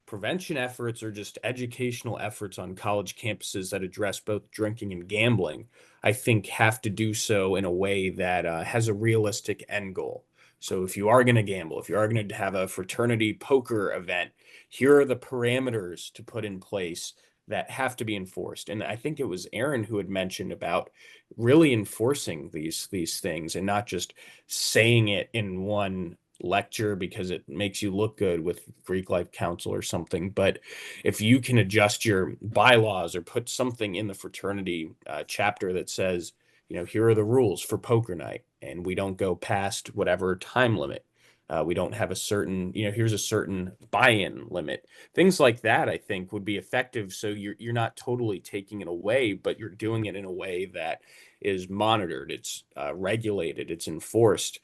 prevention efforts are just educational efforts on college campuses that address both drinking and gambling. I think have to do so in a way that has a realistic end goal. So if you are going to gamble, if you are going to have a fraternity poker event, here are the parameters to put in place that have to be enforced. And I think it was Erin who had mentioned about really enforcing these things and not just saying it in one lecture because it makes you look good with Greek Life Council or something. But if you can adjust your bylaws or put something in the fraternity chapter that says, here are the rules for poker night, and we don't go past whatever time limit. We don't have a certain, here's a certain buy-in limit. Things like that, I think, would be effective. So you're not totally taking it away, but you're doing it in a way that is monitored, it's regulated, it's enforced.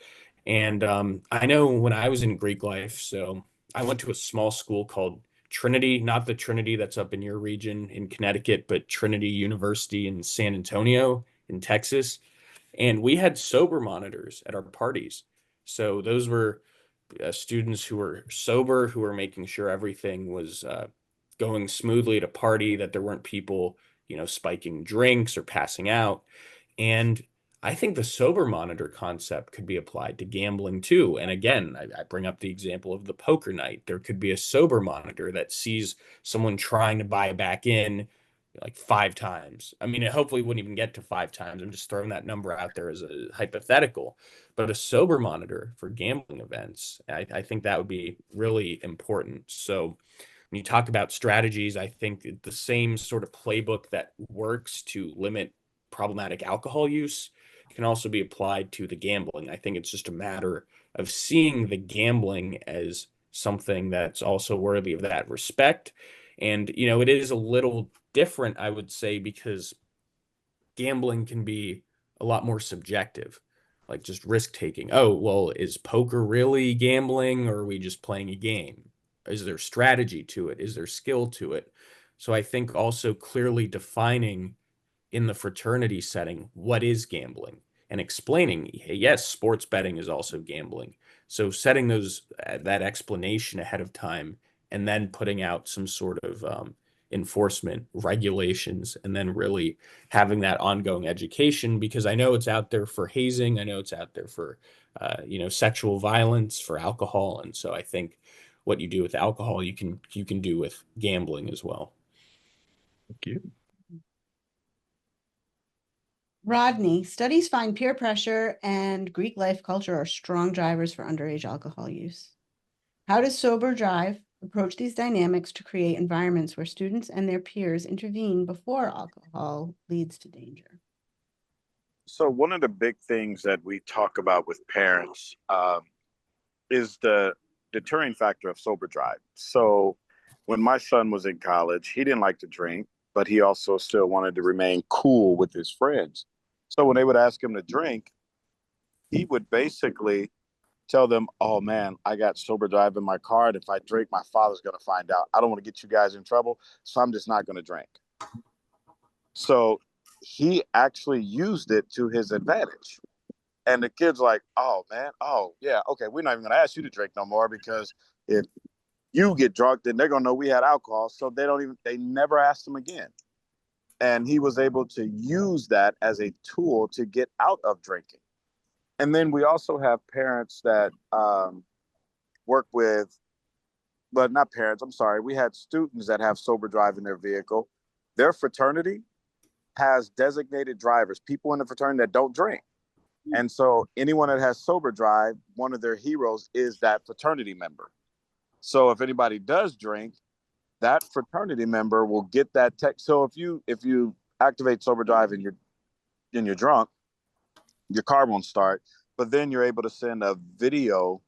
And I know when I was in Greek life, so I went to a small school called Trinity, not the Trinity that's up in your region in Connecticut, but Trinity University in San Antonio in Texas. And we had sober monitors at our parties. So those were students who were sober, who were making sure everything was going smoothly at a party, that there weren't people, spiking drinks or passing out. And I think the sober monitor concept could be applied to gambling too. And again, I bring up the example of the poker night. There could be a sober monitor that sees someone trying to buy back in like 5 times. I mean, it hopefully wouldn't even get to 5 times. I'm just throwing that number out there as a hypothetical. But a sober monitor for gambling events, I think that would be really important. So when you talk about strategies, I think the same sort of playbook that works to limit problematic alcohol use can also be applied to the gambling. I think it's just a matter of seeing the gambling as something that's also worthy of that respect. And, it is a little different, I would say, because gambling can be a lot more subjective, like just risk taking. Oh, well, is poker really gambling, or are we just playing a game? Is there strategy to it? Is there skill to it? So I think also clearly defining in the fraternity setting what is gambling and explaining, hey, yes, sports betting is also gambling. So setting that explanation ahead of time and then putting out some sort of enforcement regulations, and then really having that ongoing education, because I know it's out there for hazing. I know it's out there for, sexual violence, for alcohol. And so I think what you do with alcohol, you can do with gambling as well. Thank you. Rodney, studies find peer pressure and Greek life culture are strong drivers for underage alcohol use. How does Sober Drive approach these dynamics to create environments where students and their peers intervene before alcohol leads to danger? So one of the big things that we talk about with parents is the deterring factor of Sober Drive. So when my son was in college, he didn't like to drink, but he also still wanted to remain cool with his friends. So when they would ask him to drink, he would basically tell them, oh man, I got Sober Drive in my car, and if I drink, my father's going to find out. I don't want to get you guys in trouble, so I'm just not going to drink. So he actually used it to his advantage. And the kid's like, oh man, oh yeah, okay, we're not even going to ask you to drink no more, because if you get drunk, then they're going to know we had alcohol. So they never asked him again. And he was able to use that as a tool to get out of drinking. And then we also have parents that work with, but not parents, I'm sorry. We had students that have Sober Drive in their vehicle. Their fraternity has designated drivers, people in the fraternity that don't drink. And so anyone that has Sober Drive, one of their heroes is that fraternity member. So if anybody does drink, that fraternity member will get that text. So if you activate Sober Drive and you're drunk, your car won't start, but then you're able to send a video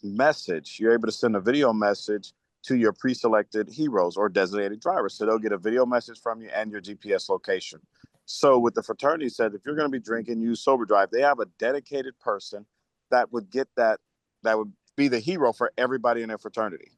message. You're able to send a video message to your pre-selected heroes or designated drivers. So they'll get a video message from you and your GPS location. So with the fraternity said, if you're going to be drinking, use Sober Drive. They have a dedicated person that would get that would be the hero for everybody in their fraternity.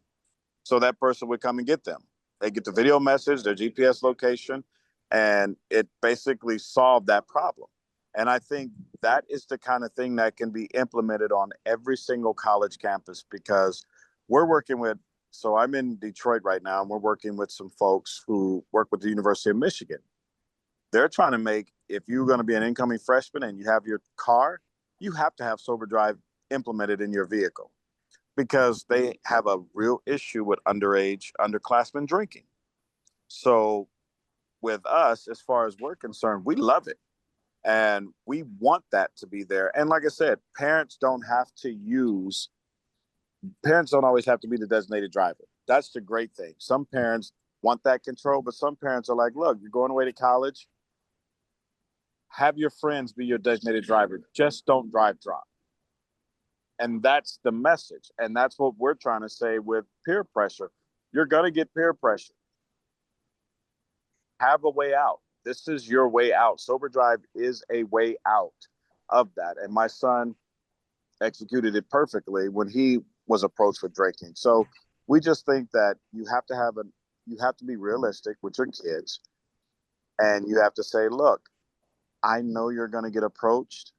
So that person would come and get them. They get the video message, their GPS location, and it basically solved that problem. And I think that is the kind of thing that can be implemented on every single college campus, because we're working with, so I'm in Detroit right now, and we're working with some folks who work with the University of Michigan. They're trying to make, if you're going to be an incoming freshman and you have your car, you have to have sober drive implemented in your vehicle, because they have a real issue with underclassmen drinking. So with us, as far as we're concerned, we love it. And we want that to be there. And like I said, parents don't always have to be the designated driver. That's the great thing. Some parents want that control, but some parents are like, look, you're going away to college, have your friends be your designated driver. Just don't drive drunk. And that's the message. And that's what we're trying to say with peer pressure. You're going to get peer pressure. Have a way out. This is your way out. Sober drive is a way out of that. And my son executed it perfectly when he was approached with drinking. So we just think that you have to be realistic with your kids. And you have to say, look, I know you're going to get approached.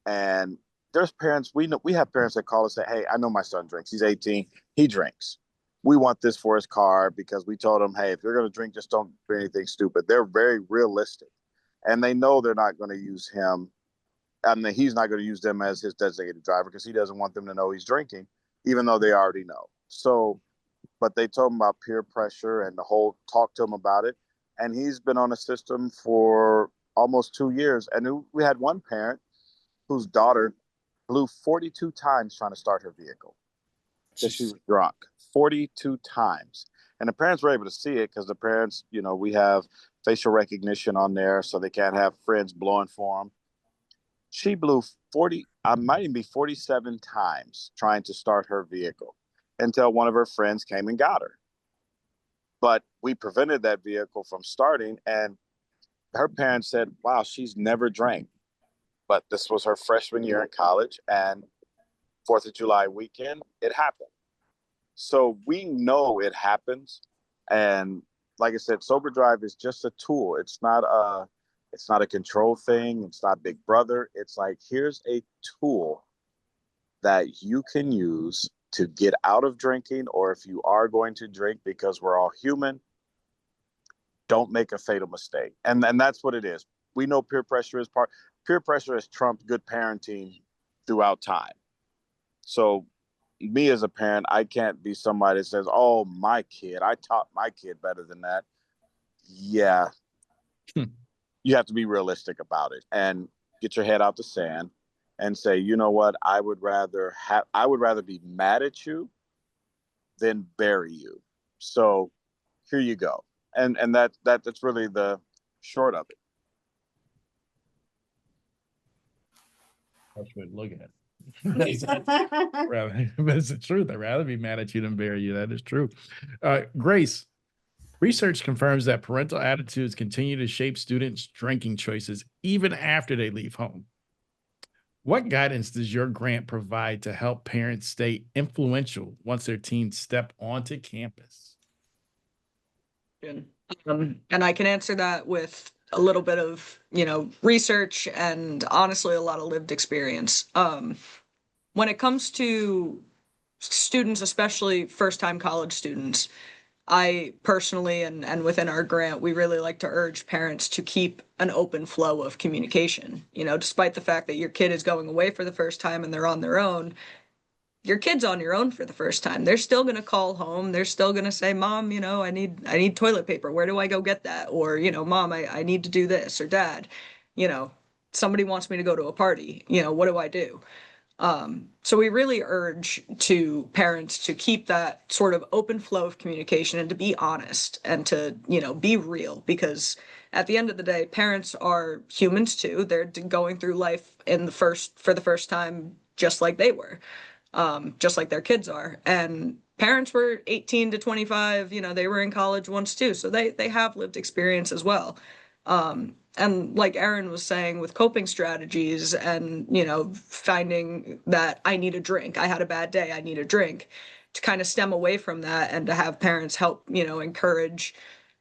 And there's parents, we have parents that call us and say, hey, I know my son drinks. He's 18. He drinks. We want this for his car because we told him, hey, if you're going to drink, just don't do anything stupid. They're very realistic. And they know they're not going to use him. I mean, he's not going to use them as his designated driver because he doesn't want them to know he's drinking, even though they already know. So, but they told him about peer pressure and talk to him about it. And he's been on a system for almost 2 years. And we had one parent whose daughter blew 42 times trying to start her vehicle because she was drunk. 42 times. And the parents were able to see it because the parents, we have facial recognition on there so they can't have friends blowing for them. She blew 47 times trying to start her vehicle until one of her friends came and got her. But we prevented that vehicle from starting, and her parents said, wow, she's never drank. But this was her freshman year in college, and 4th of July weekend, it happened. So we know it happens. And like I said, sober drive is just a tool. It's not a control thing. It's not Big Brother. It's like, here's a tool that you can use to get out of drinking, or if you are going to drink, because we're all human, don't make a fatal mistake. And that's what it is. We know peer pressure has trumped good parenting throughout time. So me as a parent, I can't be somebody that says, oh, my kid, I taught my kid better than that. Yeah. You have to be realistic about it and get your head out the sand and say, you know what, I would rather be mad at you than bury you. So here you go. And that's really the short of it. That's good. Look at it. But it's the truth. I'd rather be mad at you than bury you. That is true. Grace, research confirms that parental attitudes continue to shape students' drinking choices even after they leave home. What guidance does your grant provide to help parents stay influential once their teens step onto campus? And I can answer that with a little bit of, research and honestly a lot of lived experience. When it comes to students, especially first-time college students, I personally and within our grant, we really like to urge parents to keep an open flow of communication. Despite the fact that your kid is going away for the first time and they're on their own, your kid's on your own for the first time. They're still going to call home. They're still going to say, Mom, I need toilet paper. Where do I go get that? Or, Mom, I need to do this. Or Dad, somebody wants me to go to a party. What do I do? So we really urge parents to keep that sort of open flow of communication and to be honest and to, be real, because at the end of the day, parents are humans too. They're going through life for the first time, just like they were, just like their kids are. And parents were 18 to 25, they were in college once too. So they have lived experience as well. And like Erin was saying, with coping strategies and, finding that I need a drink, I had a bad day, I need a drink, to kind of stem away from that and to have parents help, encourage,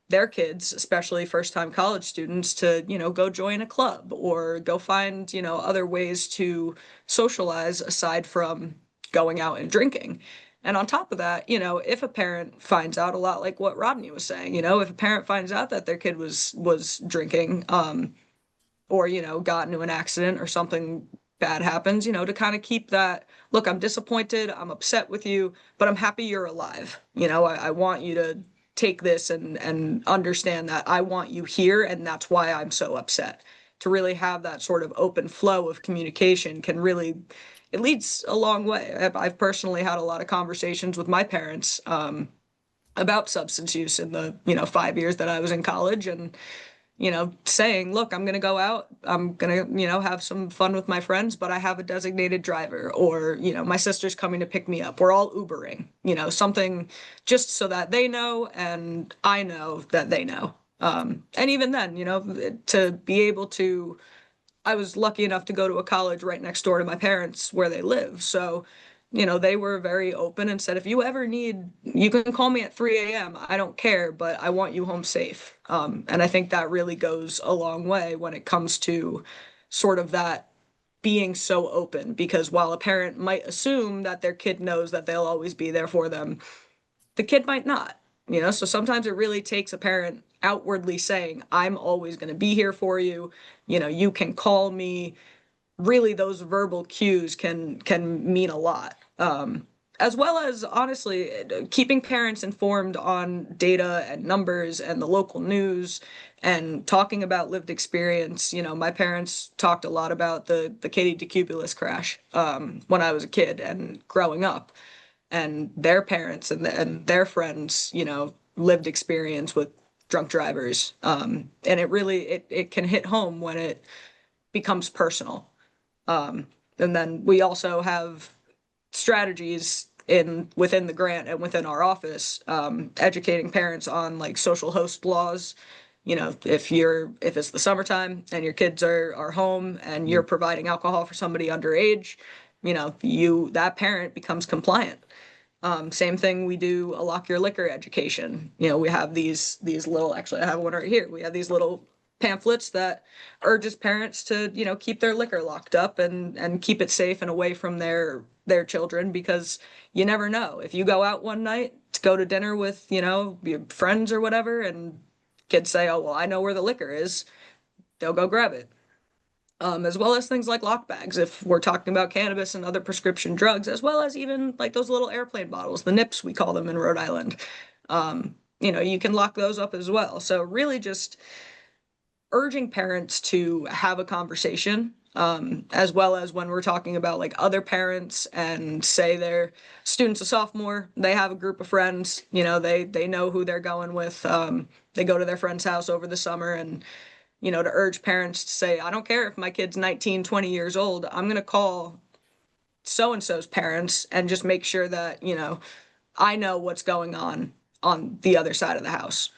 their kids, especially first-time college students, to, go join a club or go find, other ways to socialize aside from going out and drinking. And on top of that, if a parent finds out, a lot like what Rodney was saying, if a parent finds out that their kid was drinking, or, got into an accident or something bad happens, to kind of keep that, look, I'm disappointed, I'm upset with you, but I'm happy you're alive. I want you to take this and understand that I want you here, and that's why I'm so upset. To really have that sort of open flow of communication can really, it leads a long way. I've personally had a lot of conversations with my parents about substance use in the 5 years that I was in college, and saying, look, I'm going to go out, I'm going to have some fun with my friends, but I have a designated driver, or, my sister's coming to pick me up. We're all Ubering, something just so that they know and I know that they know. And even then, to be able to, I was lucky enough to go to a college right next door to my parents where they live. So, they were very open and said, if you ever need, you can call me at 3 a.m. I don't care, but I want you home safe. And I think that really goes a long way when it comes to sort of that being so open, because while a parent might assume that their kid knows that they'll always be there for them, the kid might not, so sometimes it really takes a parent outwardly saying, I'm always going to be here for you. You can call me. Really, those verbal cues can mean a lot. As well as, honestly, keeping parents informed on data and numbers and the local news, and talking about lived experience. My parents talked a lot about the Katy Decubulus crash when I was a kid and growing up, and their parents and their friends, lived experience with drunk drivers. And it really, it can hit home when it becomes personal. And then we also have strategies within the grant and within our office, educating parents on like social host laws. If it's the summertime and your kids are home and you're providing alcohol for somebody underage, that parent becomes compliant. Same thing, we do a lock your liquor education. We have these little, actually I have one right here. We have these little pamphlets that urges parents to, keep their liquor locked up and keep it safe and away from their children, because you never know. If you go out one night to go to dinner with, your friends or whatever, and kids say, oh, well, I know where the liquor is, they'll go grab it. As well as things like lock bags, if we're talking about cannabis and other prescription drugs, as well as even like those little airplane bottles, the nips we call them in Rhode Island. You can lock those up as well. So really just urging parents to have a conversation, as well as when we're talking about like other parents, and say their student's a sophomore, they have a group of friends, they know who they're going with, they go to their friend's house over the summer, and to urge parents to say, I don't care if my kid's 19, 20 years old, I'm going to call so-and-so's parents and just make sure that, I know what's going on the other side of the house.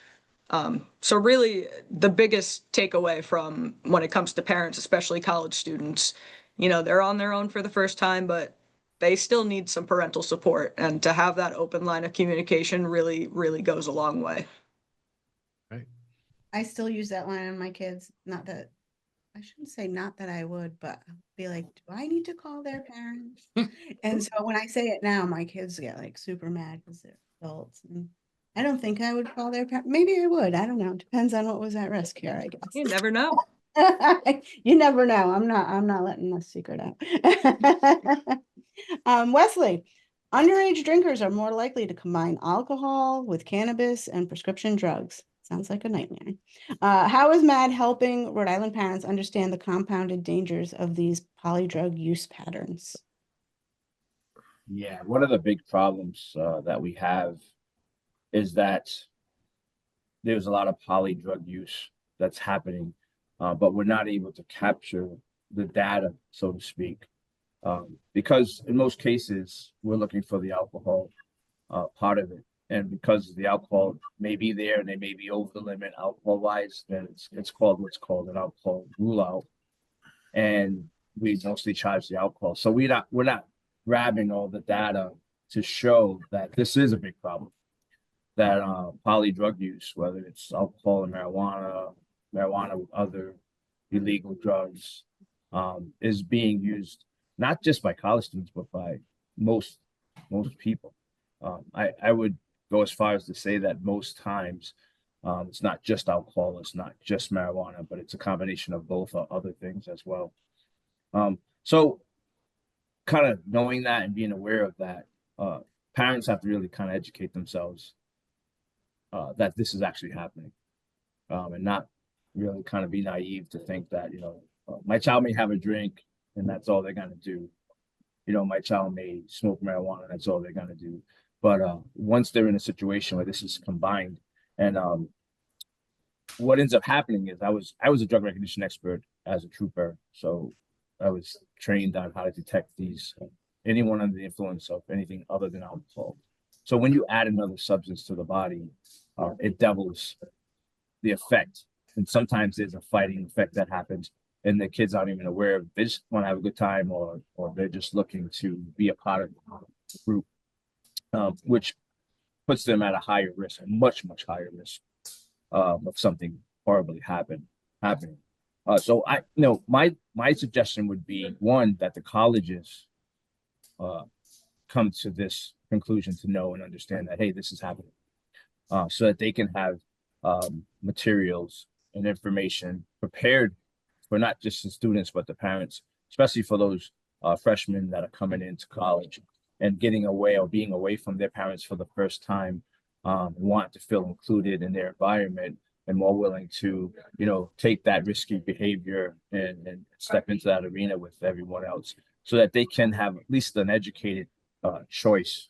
So really the biggest takeaway from when it comes to parents, especially college students, they're on their own for the first time, but they still need some parental support, and to have that open line of communication really, really goes a long way. Right. I still use that line on my kids. Not that I shouldn't say not that I would, but I'll be like, do I need to call their parents? And so when I say it now, my kids get like super mad because they're adults. And I don't think I would call their parents. Maybe I would. I don't know. Depends on what was at risk here, I guess. You never know. You never know. I'm not letting this secret out. Wesley, underage drinkers are more likely to combine alcohol with cannabis and prescription drugs. Sounds like a nightmare. How is MAD helping Rhode Island parents understand the compounded dangers of these polydrug use patterns? Yeah, one of the big problems that we have is that there's a lot of polydrug use that's happening, but we're not able to capture the data, so to speak, because in most cases, we're looking for the alcohol part of it. And because the alcohol may be there and they may be over the limit alcohol-wise, then it's called what's called an alcohol rule-out. And we mostly charge the alcohol. So we're not grabbing all the data to show that this is a big problem. that poly drug use, whether it's alcohol or marijuana with other illegal drugs, is being used not just by college students, but by most people. I would go as far as to say that most times it's not just alcohol, it's not just marijuana, but it's a combination of both other things as well. So kind of knowing that and being aware of that, parents have to really kind of educate themselves that this is actually happening, and not really kind of be naive to think that, my child may have a drink and that's all they're going to do. My child may smoke marijuana, and that's all they're going to do. But once they're in a situation where this is combined, and what ends up happening is I was a drug recognition expert as a trooper, so I was trained on how to detect anyone under the influence of anything other than alcohol. So when you add another substance to the body, it doubles the effect, and sometimes there's a fighting effect that happens, and the kids aren't even aware of. They just want to have a good time, or they're just looking to be a part of the group, which puts them at a higher risk, a much higher risk of something horribly happening. So my suggestion would be, one, that the colleges come to this conclusion to know and understand that, hey, this is happening, so that they can have materials and information prepared for not just the students, but the parents, especially for those freshmen that are coming into college and getting away or being away from their parents for the first time, want to feel included in their environment and more willing to, take that risky behavior and step into that arena with everyone else, so that they can have at least an educated choice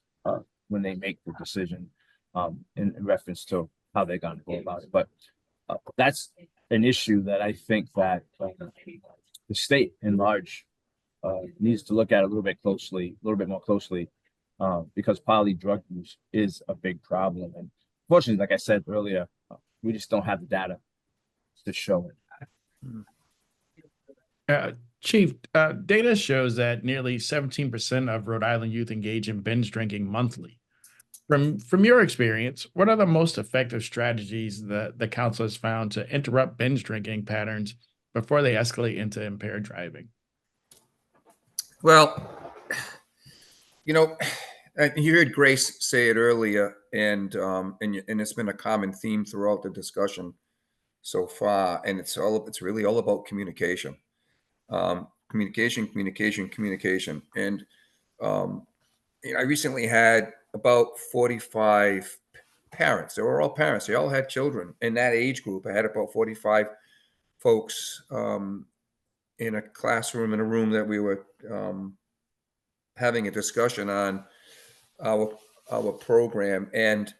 when they make the decision in reference to how they're going to go about it. But that's an issue that I think that the state in large needs to look at a little bit more closely, because poly drug use is a big problem. And unfortunately, like I said earlier, we just don't have the data to show it. Chief, data shows that nearly 17% of Rhode Island youth engage in binge drinking monthly. From your experience, what are the most effective strategies that the council has found to interrupt binge drinking patterns before they escalate into impaired driving? Well, you heard Grace say it earlier, and it's been a common theme throughout the discussion so far, and it's really all about communication. Communication. And I recently had about 45 parents. They were all parents. They all had children in that age group. I had about 45 folks in a classroom, in a room that we were having a discussion on our program. And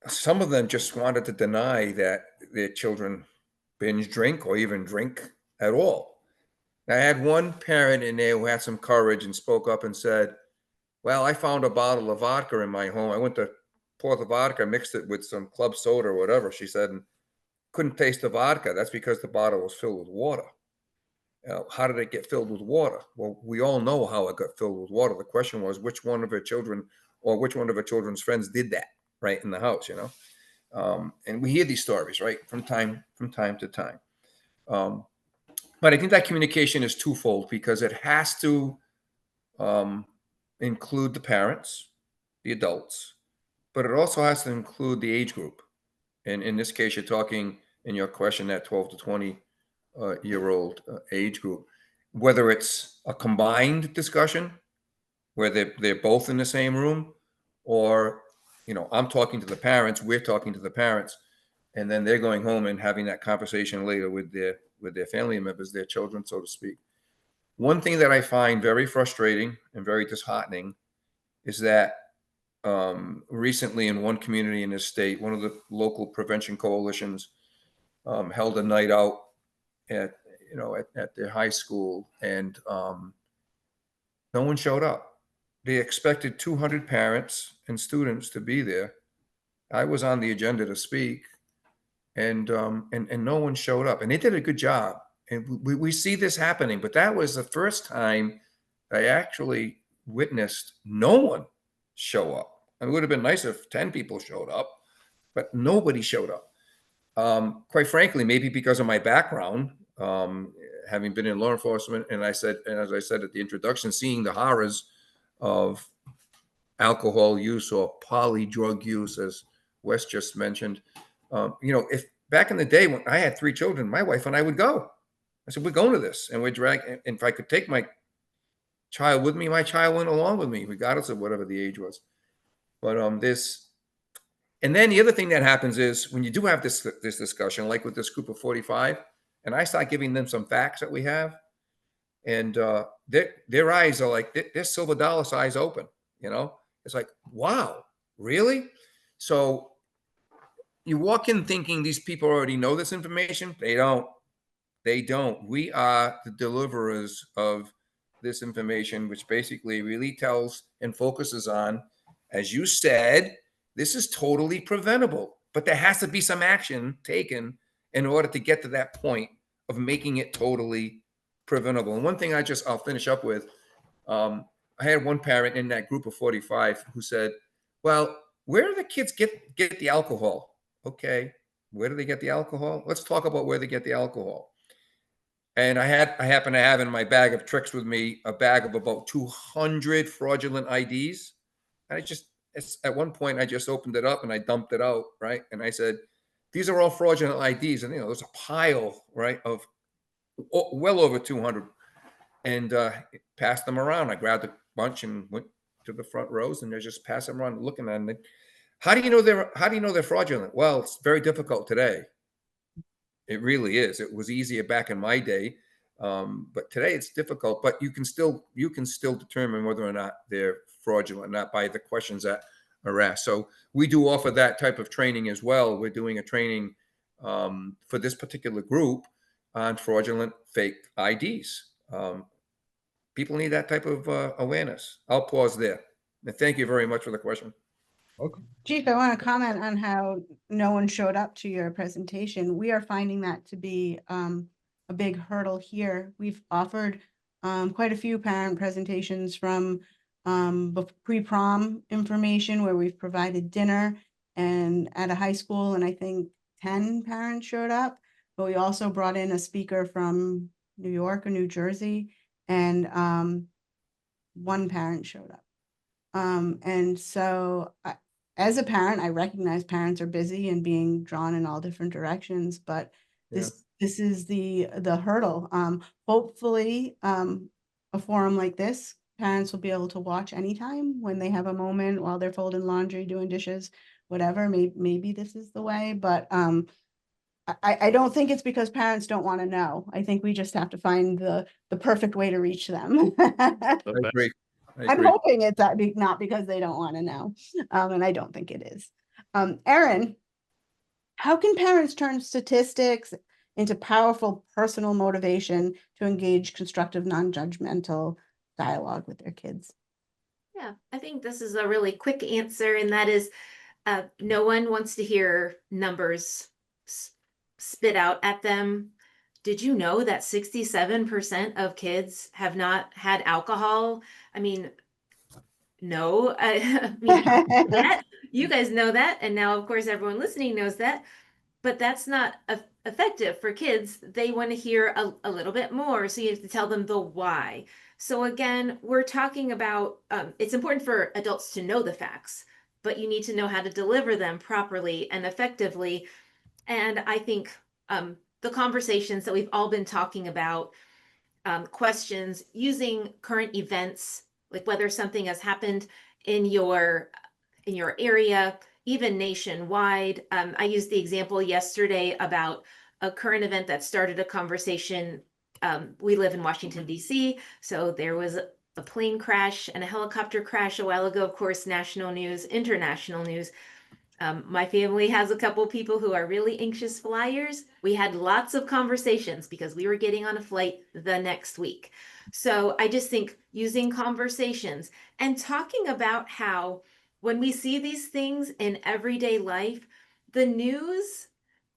some of them just wanted to deny that their children binge drink or even drink at all. I had one parent in there who had some courage and spoke up and said, well, I found a bottle of vodka in my home. I went to pour the vodka, mixed it with some club soda or whatever, she said, and couldn't taste the vodka. That's because the bottle was filled with water. How did it get filled with water? Well, we all know how it got filled with water. The question was, which one of her children or which one of her children's friends did that right in the house, and we hear these stories, right, from time to time. But I think that communication is twofold, because it has to include the parents, the adults, but it also has to include the age group. And in this case, you're talking in your question that 12 to 20 year old age group, whether it's a combined discussion where they're both in the same room, or I'm talking to the parents, we're talking to the parents, and then they're going home and having that conversation later with their family members, their children, so to speak. One thing that I find very frustrating and very disheartening is that recently in one community in this state, one of the local prevention coalitions held a night out at their high school, and no one showed up. They expected 200 parents and students to be there. I was on the agenda to speak, and no one showed up, and they did a good job. And we see this happening, but that was the first time I actually witnessed no one show up. It would have been nice if 10 people showed up, but nobody showed up. Quite frankly, maybe because of my background, having been in law enforcement, and as I said at the introduction, seeing the horrors of alcohol use or poly drug use, as Wes just mentioned. If back in the day when I had 3 children, my wife and I would go. I said, we're going to this, and we're dragging. And if I could take my child with me, my child went along with me, regardless of whatever the age was. But and then the other thing that happens is when you do have this discussion, like with this group of 45, and I start giving them some facts that we have, and their eyes are like their silver dollar size open. It's like, wow, really? So you walk in thinking these people already know this information. They don't. We are the deliverers of this information, which basically really tells and focuses on, as you said, this is totally preventable, but there has to be some action taken in order to get to that point of making it totally preventable. And one thing I'll finish up with, I had one parent in that group of 45 who said, well, where do the kids get the alcohol? Okay, where do they get the alcohol? Let's talk about where they get the alcohol. And I happen to have in my bag of tricks with me a bag of about 200 fraudulent IDs. And at one point I just opened it up and I dumped it out, right? And I said, these are all fraudulent IDs. And there's a pile, right, of well over 200. And passed them around. I grabbed a bunch and went to the front rows, and they're just passing them around, looking at them. How do you know they're fraudulent? Well, it's very difficult today. It really is. It was easier back in my day, but today it's difficult. But you can still determine whether or not they're fraudulent or not by the questions that are asked. So we do offer that type of training as well. We're doing a training for this particular group on fraudulent fake IDs. People need that type of awareness. I'll pause there. And thank you very much for the question. Okay. Chief, I want to comment on how no one showed up to your presentation. We are finding that to be a big hurdle here. We've offered quite a few parent presentations from pre-prom information where we've provided dinner and at a high school, and I think 10 parents showed up, but we also brought in a speaker from New York or New Jersey, and one parent showed up. And so as a parent, I recognize parents are busy and being drawn in all different directions, but this is the hurdle. Hopefully, a forum like this, parents will be able to watch anytime when they have a moment while they're folding laundry, doing dishes, whatever. Maybe this is the way, but I don't think it's because parents don't want to know. I think we just have to find the perfect way to reach them. I agree. I'm hoping it's not because they don't want to know, and I don't think it is. Erin, how can parents turn statistics into powerful personal motivation to engage constructive, non-judgmental dialogue with their kids? Yeah, I think this is a really quick answer, and that is no one wants to hear numbers spit out at them. Did you know that 67% of kids have not had alcohol? I mean, no, I mean, that, you guys know that. And now, of course, everyone listening knows that, but that's not effective for kids. They want to hear a little bit more. So you have to tell them the why. So again, we're talking about, it's important for adults to know the facts, but you need to know how to deliver them properly and effectively. And I think the conversations that we've all been talking about, questions using current events, like whether something has happened in your area, even nationwide. I used the example yesterday about a current event that started a conversation. We live in Washington, D.C., so there was a plane crash and a helicopter crash a while ago, of course, national news, international news. My family has a couple people who are really anxious flyers. We had lots of conversations because we were getting on a flight the next week. So I just think using conversations and talking about how when we see these things in everyday life, the news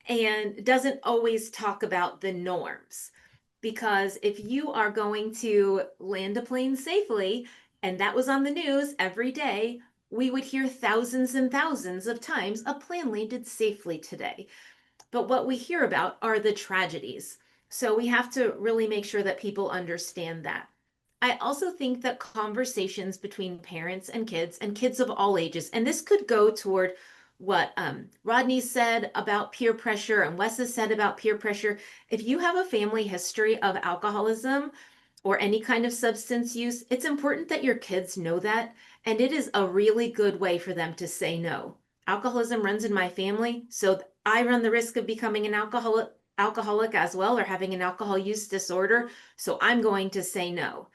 and doesn't always talk about the norms. Because if you are going to land a plane safely, and that was on the news every day, we would hear thousands and thousands of times, a plan landed safely today. But what we hear about are the tragedies. So we have to really make sure that people understand that. I also think that conversations between parents and kids of all ages, and this could go toward what Rodney said about peer pressure and Wes has said about peer pressure. If you have a family history of alcoholism or any kind of substance use, it's important that your kids know that. And it is a really good way for them to say no. Alcoholism runs in my family, so I run the risk of becoming an alcoholic as well, or having an alcohol use disorder. So I'm going to say no.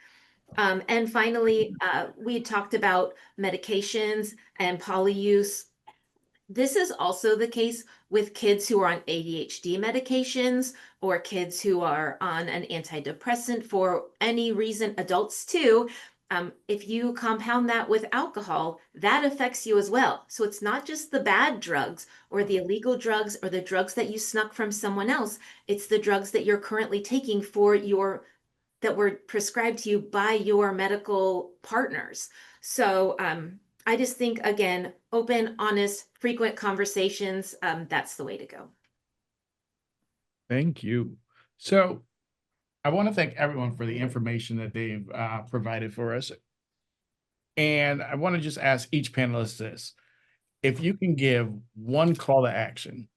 And finally, we had talked about medications and poly use. This is also the case with kids who are on ADHD medications or kids who are on an antidepressant for any reason, adults too. If you compound that with alcohol, that affects you as well. So it's not just the bad drugs or the illegal drugs or the drugs that you snuck from someone else. It's the drugs that you're currently taking that were prescribed to you by your medical partners. So I just think, again, open, honest, frequent conversations, that's the way to go. Thank you. So I want to thank everyone for the information that they've provided for us. And I want to just ask each panelist this. If you can give one call to action,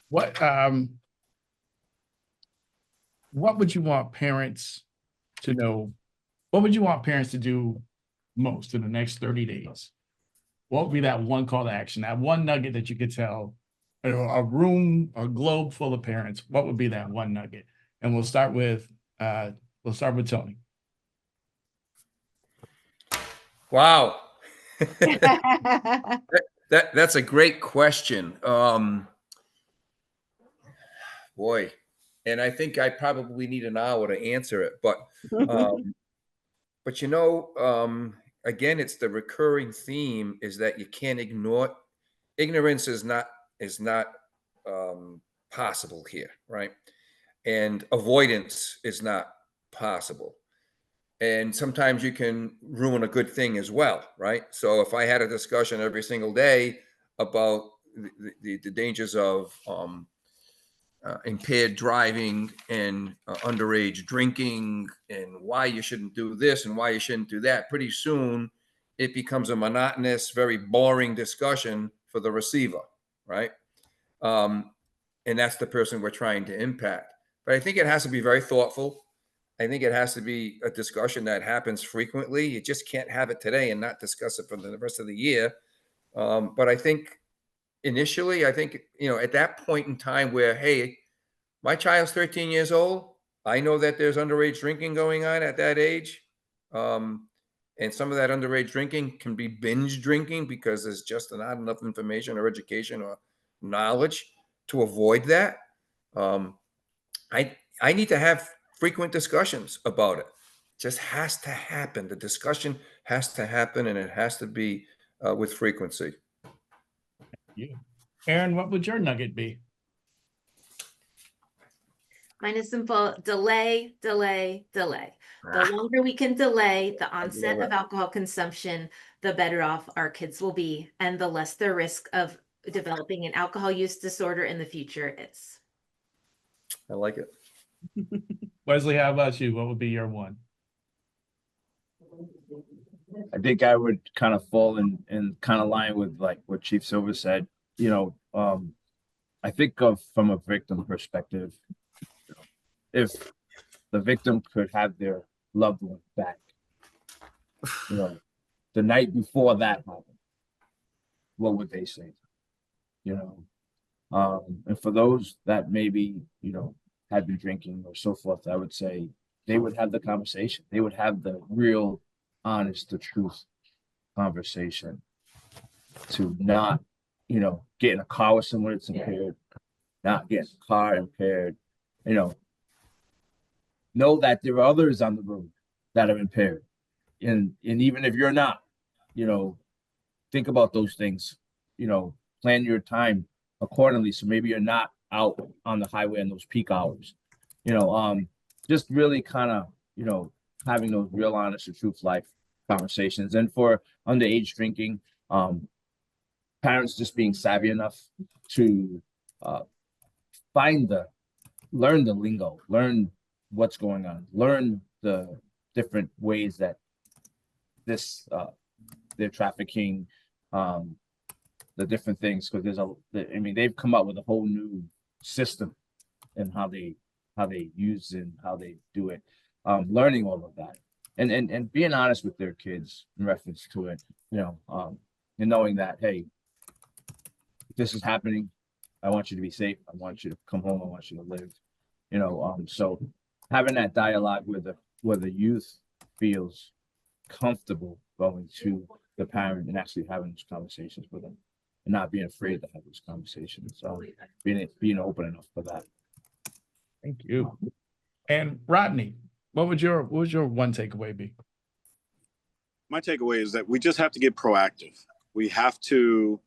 what would you want parents to know? What would you want parents to do most in the next 30 days? What would be that one call to action, that one nugget that you could tell a globe full of parents? What would be that one nugget? And we'll start with Tony. Wow. That's a great question. Boy, and I think I probably need an hour to answer it, but again, it's the recurring theme is that you can't ignore ignorance is not possible here, right? And avoidance is not possible. And sometimes you can ruin a good thing as well, right? So if I had a discussion every single day about the dangers of impaired driving and underage drinking and why you shouldn't do this and why you shouldn't do that, pretty soon it becomes a monotonous, very boring discussion for the receiver, right? And that's the person we're trying to impact. But I think it has to be very thoughtful. I think it has to be a discussion that happens frequently. You just can't have it today and not discuss it for the rest of the year. But I think initially, at that point in time where, hey, my child's 13 years old, I know that there's underage drinking going on at that age. And some of that underage drinking can be binge drinking because there's just not enough information or education or knowledge to avoid that. I need to have frequent discussions about it. It just has to happen. The discussion has to happen, and it has to be with frequency. Yeah. Erin, what would your nugget be? Mine is simple: delay, delay, delay. The longer we can delay the onset of alcohol consumption, the better off our kids will be, and the less their risk of developing an alcohol use disorder in the future is. I like it. Wesley, how about you? What would be your one? I think I would kind of fall in kind of line with like what Chief Silva said. I think of from a victim perspective, if the victim could have their loved one back, the night before that happened, what would they say? And for those that maybe, had been drinking or so forth, I would say they would have the conversation. They would have the real, honest, the truth conversation to not, get in a car with someone that's impaired, not get in a car impaired, know that there are others on the road that are impaired. And even if you're not, think about those things, plan your time accordingly. So maybe you're not out on the highway in those peak hours, just really kind of, having those real honest and truth life conversations. And for underage drinking, parents just being savvy enough to learn the lingo, learn what's going on, learn the different ways that they're trafficking, the different things, because they've come up with a whole new system in how they use and how they do it. Learning all of that and being honest with their kids in reference to it, and knowing that, hey, this is happening. I want you to be safe. I want you to come home. I want you to live. So having that dialogue where the youth feels comfortable going to the parent and actually having those conversations with them and not being afraid to have those conversations. So being open enough for that. Thank you. And Rodney, what would your one takeaway be? My takeaway is that we just have to get proactive. We have to,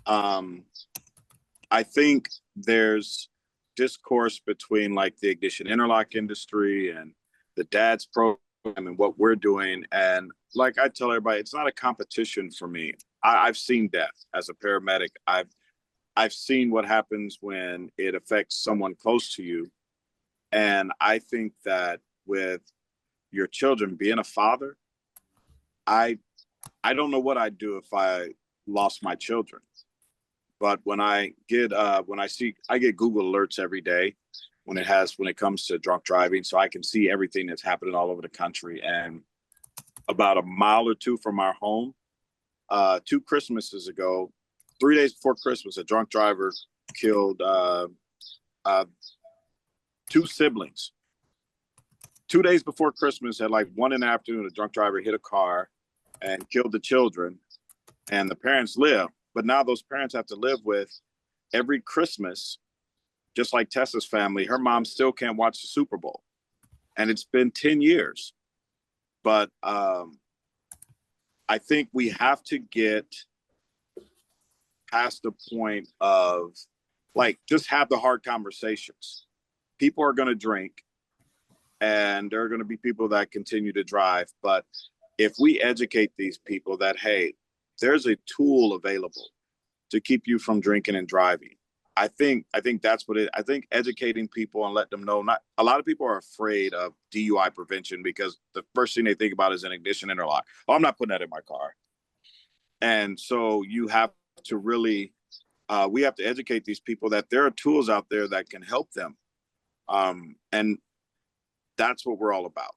I think there's discourse between like the ignition interlock industry and the dad's program and what we're doing. And like I tell everybody, it's not a competition for me. I've seen death as a paramedic. I've seen what happens when it affects someone close to you. And I think that with your children, being a father, I don't know what I'd do if I lost my children. But when I get Google alerts every day when it comes to drunk driving, so I can see everything that's happening all over the country. And about a mile or two from our home, 2 Christmases ago, 3 days before Christmas, a drunk driver killed 2 siblings. 2 days before Christmas, at like 1 in the afternoon, a drunk driver hit a car and killed the children, and the parents live. But now those parents have to live with every Christmas, just like Tessa's family. Her mom still can't watch the Super Bowl, and it's been 10 years. But I think we have to get past the point of like, just have the hard conversations. People are going to drink, and there are going to be people that continue to drive. But if we educate these people that, hey, there's a tool available to keep you from drinking and driving. I think that's what I think educating people and let them know. Not a lot of people are afraid of DUI prevention because the first thing they think about is an ignition interlock. Oh, I'm not putting that in my car. And so you have to really, we have to educate these people that there are tools out there that can help them. And that's what we're all about.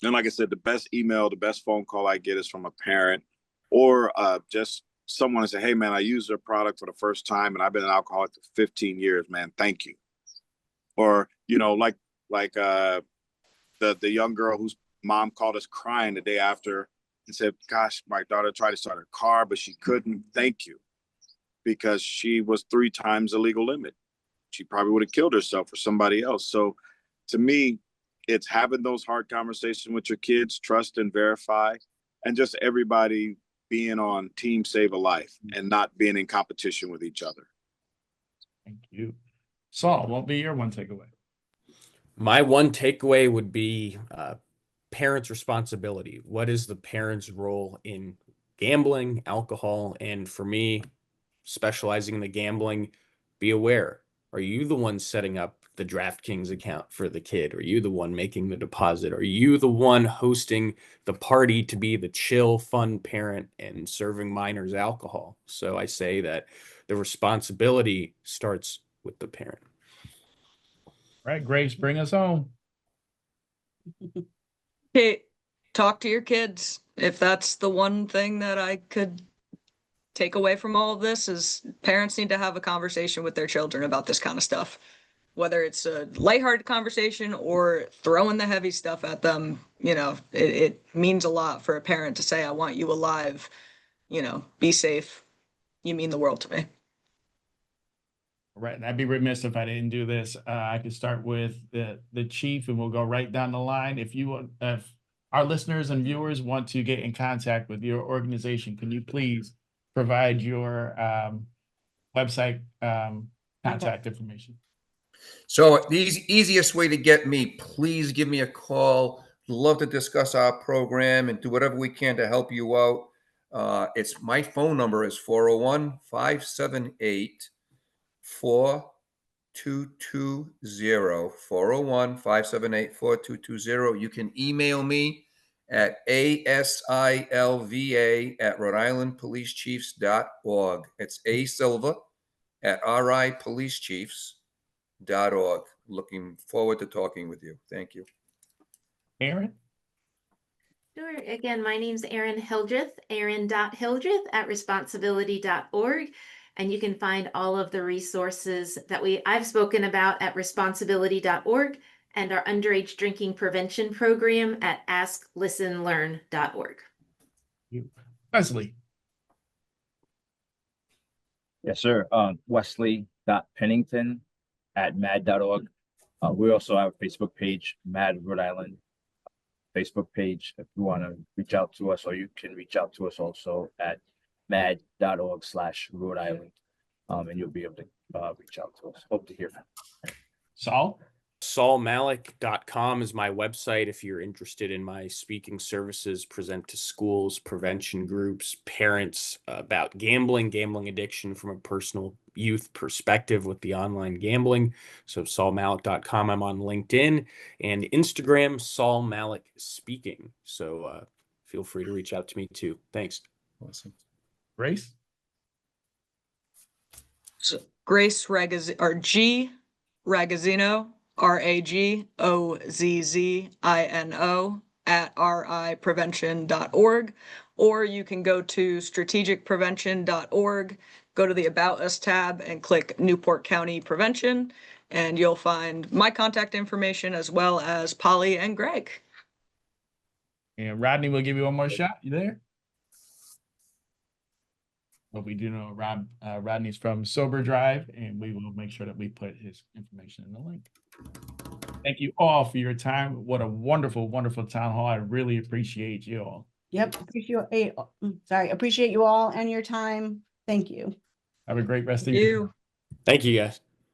And like I said, the best email, the best phone call I get is from a parent or just someone say, hey, man, I used their product for the first time and I've been an alcoholic for 15 years, man. Thank you. Or, like the young girl whose mom called us crying the day after and said, gosh, my daughter tried to start her car, but she couldn't. Thank you. Because she was 3 times the legal limit. She probably would have killed herself or somebody else. So to me, it's having those hard conversations with your kids, trust and verify, and just everybody being on team save a life and not being in competition with each other. Thank you. Saul, what will be your one takeaway? My one takeaway would be parents' responsibility. What is the parent's role in gambling, alcohol? And for me, specializing in the gambling, be aware. Are you the one setting up the DraftKings account for the kid? Are you the one making the deposit? Are you the one hosting the party to be the chill, fun parent and serving minors alcohol? So I say that the responsibility starts with the parent. All right, Grace, bring us home. Okay, talk to your kids. If that's the one thing that I could take away from all of this, is parents need to have a conversation with their children about this kind of stuff. Whether it's a lighthearted conversation or throwing the heavy stuff at them, it means a lot for a parent to say, I want you alive, be safe. You mean the world to me. Right. And I'd be remiss if I didn't do this. I could start with the chief and we'll go right down the line. If our listeners and viewers want to get in contact with your organization, can you please provide your website contact information? So the easiest way to get me, please give me a call. love to discuss our program and do whatever we can to help you out. It's my phone number is 401-578-4220, 401-578-4220. You can email me at asilva@rhodeislandpolicechiefs.org. It's asilva@ripolicechiefs.org. Looking forward to talking with you. Thank you. Erin? Sure. Again, my name's Erin Hildreth, erin.hildreth@responsibility.org. And you can find all of the resources that I've spoken about at responsibility.org and our underage drinking prevention program at asklistenlearn.org. Wesley? Yes, sir. Wesley.Pennington@mad.org. We also have a Facebook page, Mad Rhode Island Facebook page, if you want to reach out to us, or you can reach out to us also at mad.org/Rhode Island. And you'll be able to reach out to us. Hope to hear from you. Saul? SaulMalek.com is my website if you're interested in my speaking services, present to schools, prevention groups, parents about gambling addiction from a personal youth perspective with the online gambling. So SaulMalek.com. I'm on LinkedIn and Instagram, Saul Malek Speaking. So feel free to reach out to me too. Thanks. Awesome. Grace? So Grace Ragozzino, Ragozzino @riprevention.org, or you can go to strategicprevention.org, go to the About Us tab and click Newport County Prevention, and you'll find my contact information as well as Polly and Greg. And Rodney will give you one more shot. You there? But we do know Rodney's from Sober Drive, and we will make sure that we put his information in the link. Thank you all for your time. What a wonderful, wonderful town hall. I really appreciate you all. Yep, appreciate you all and your time. Thank you. Have a great rest of your day. You. Thank you, guys.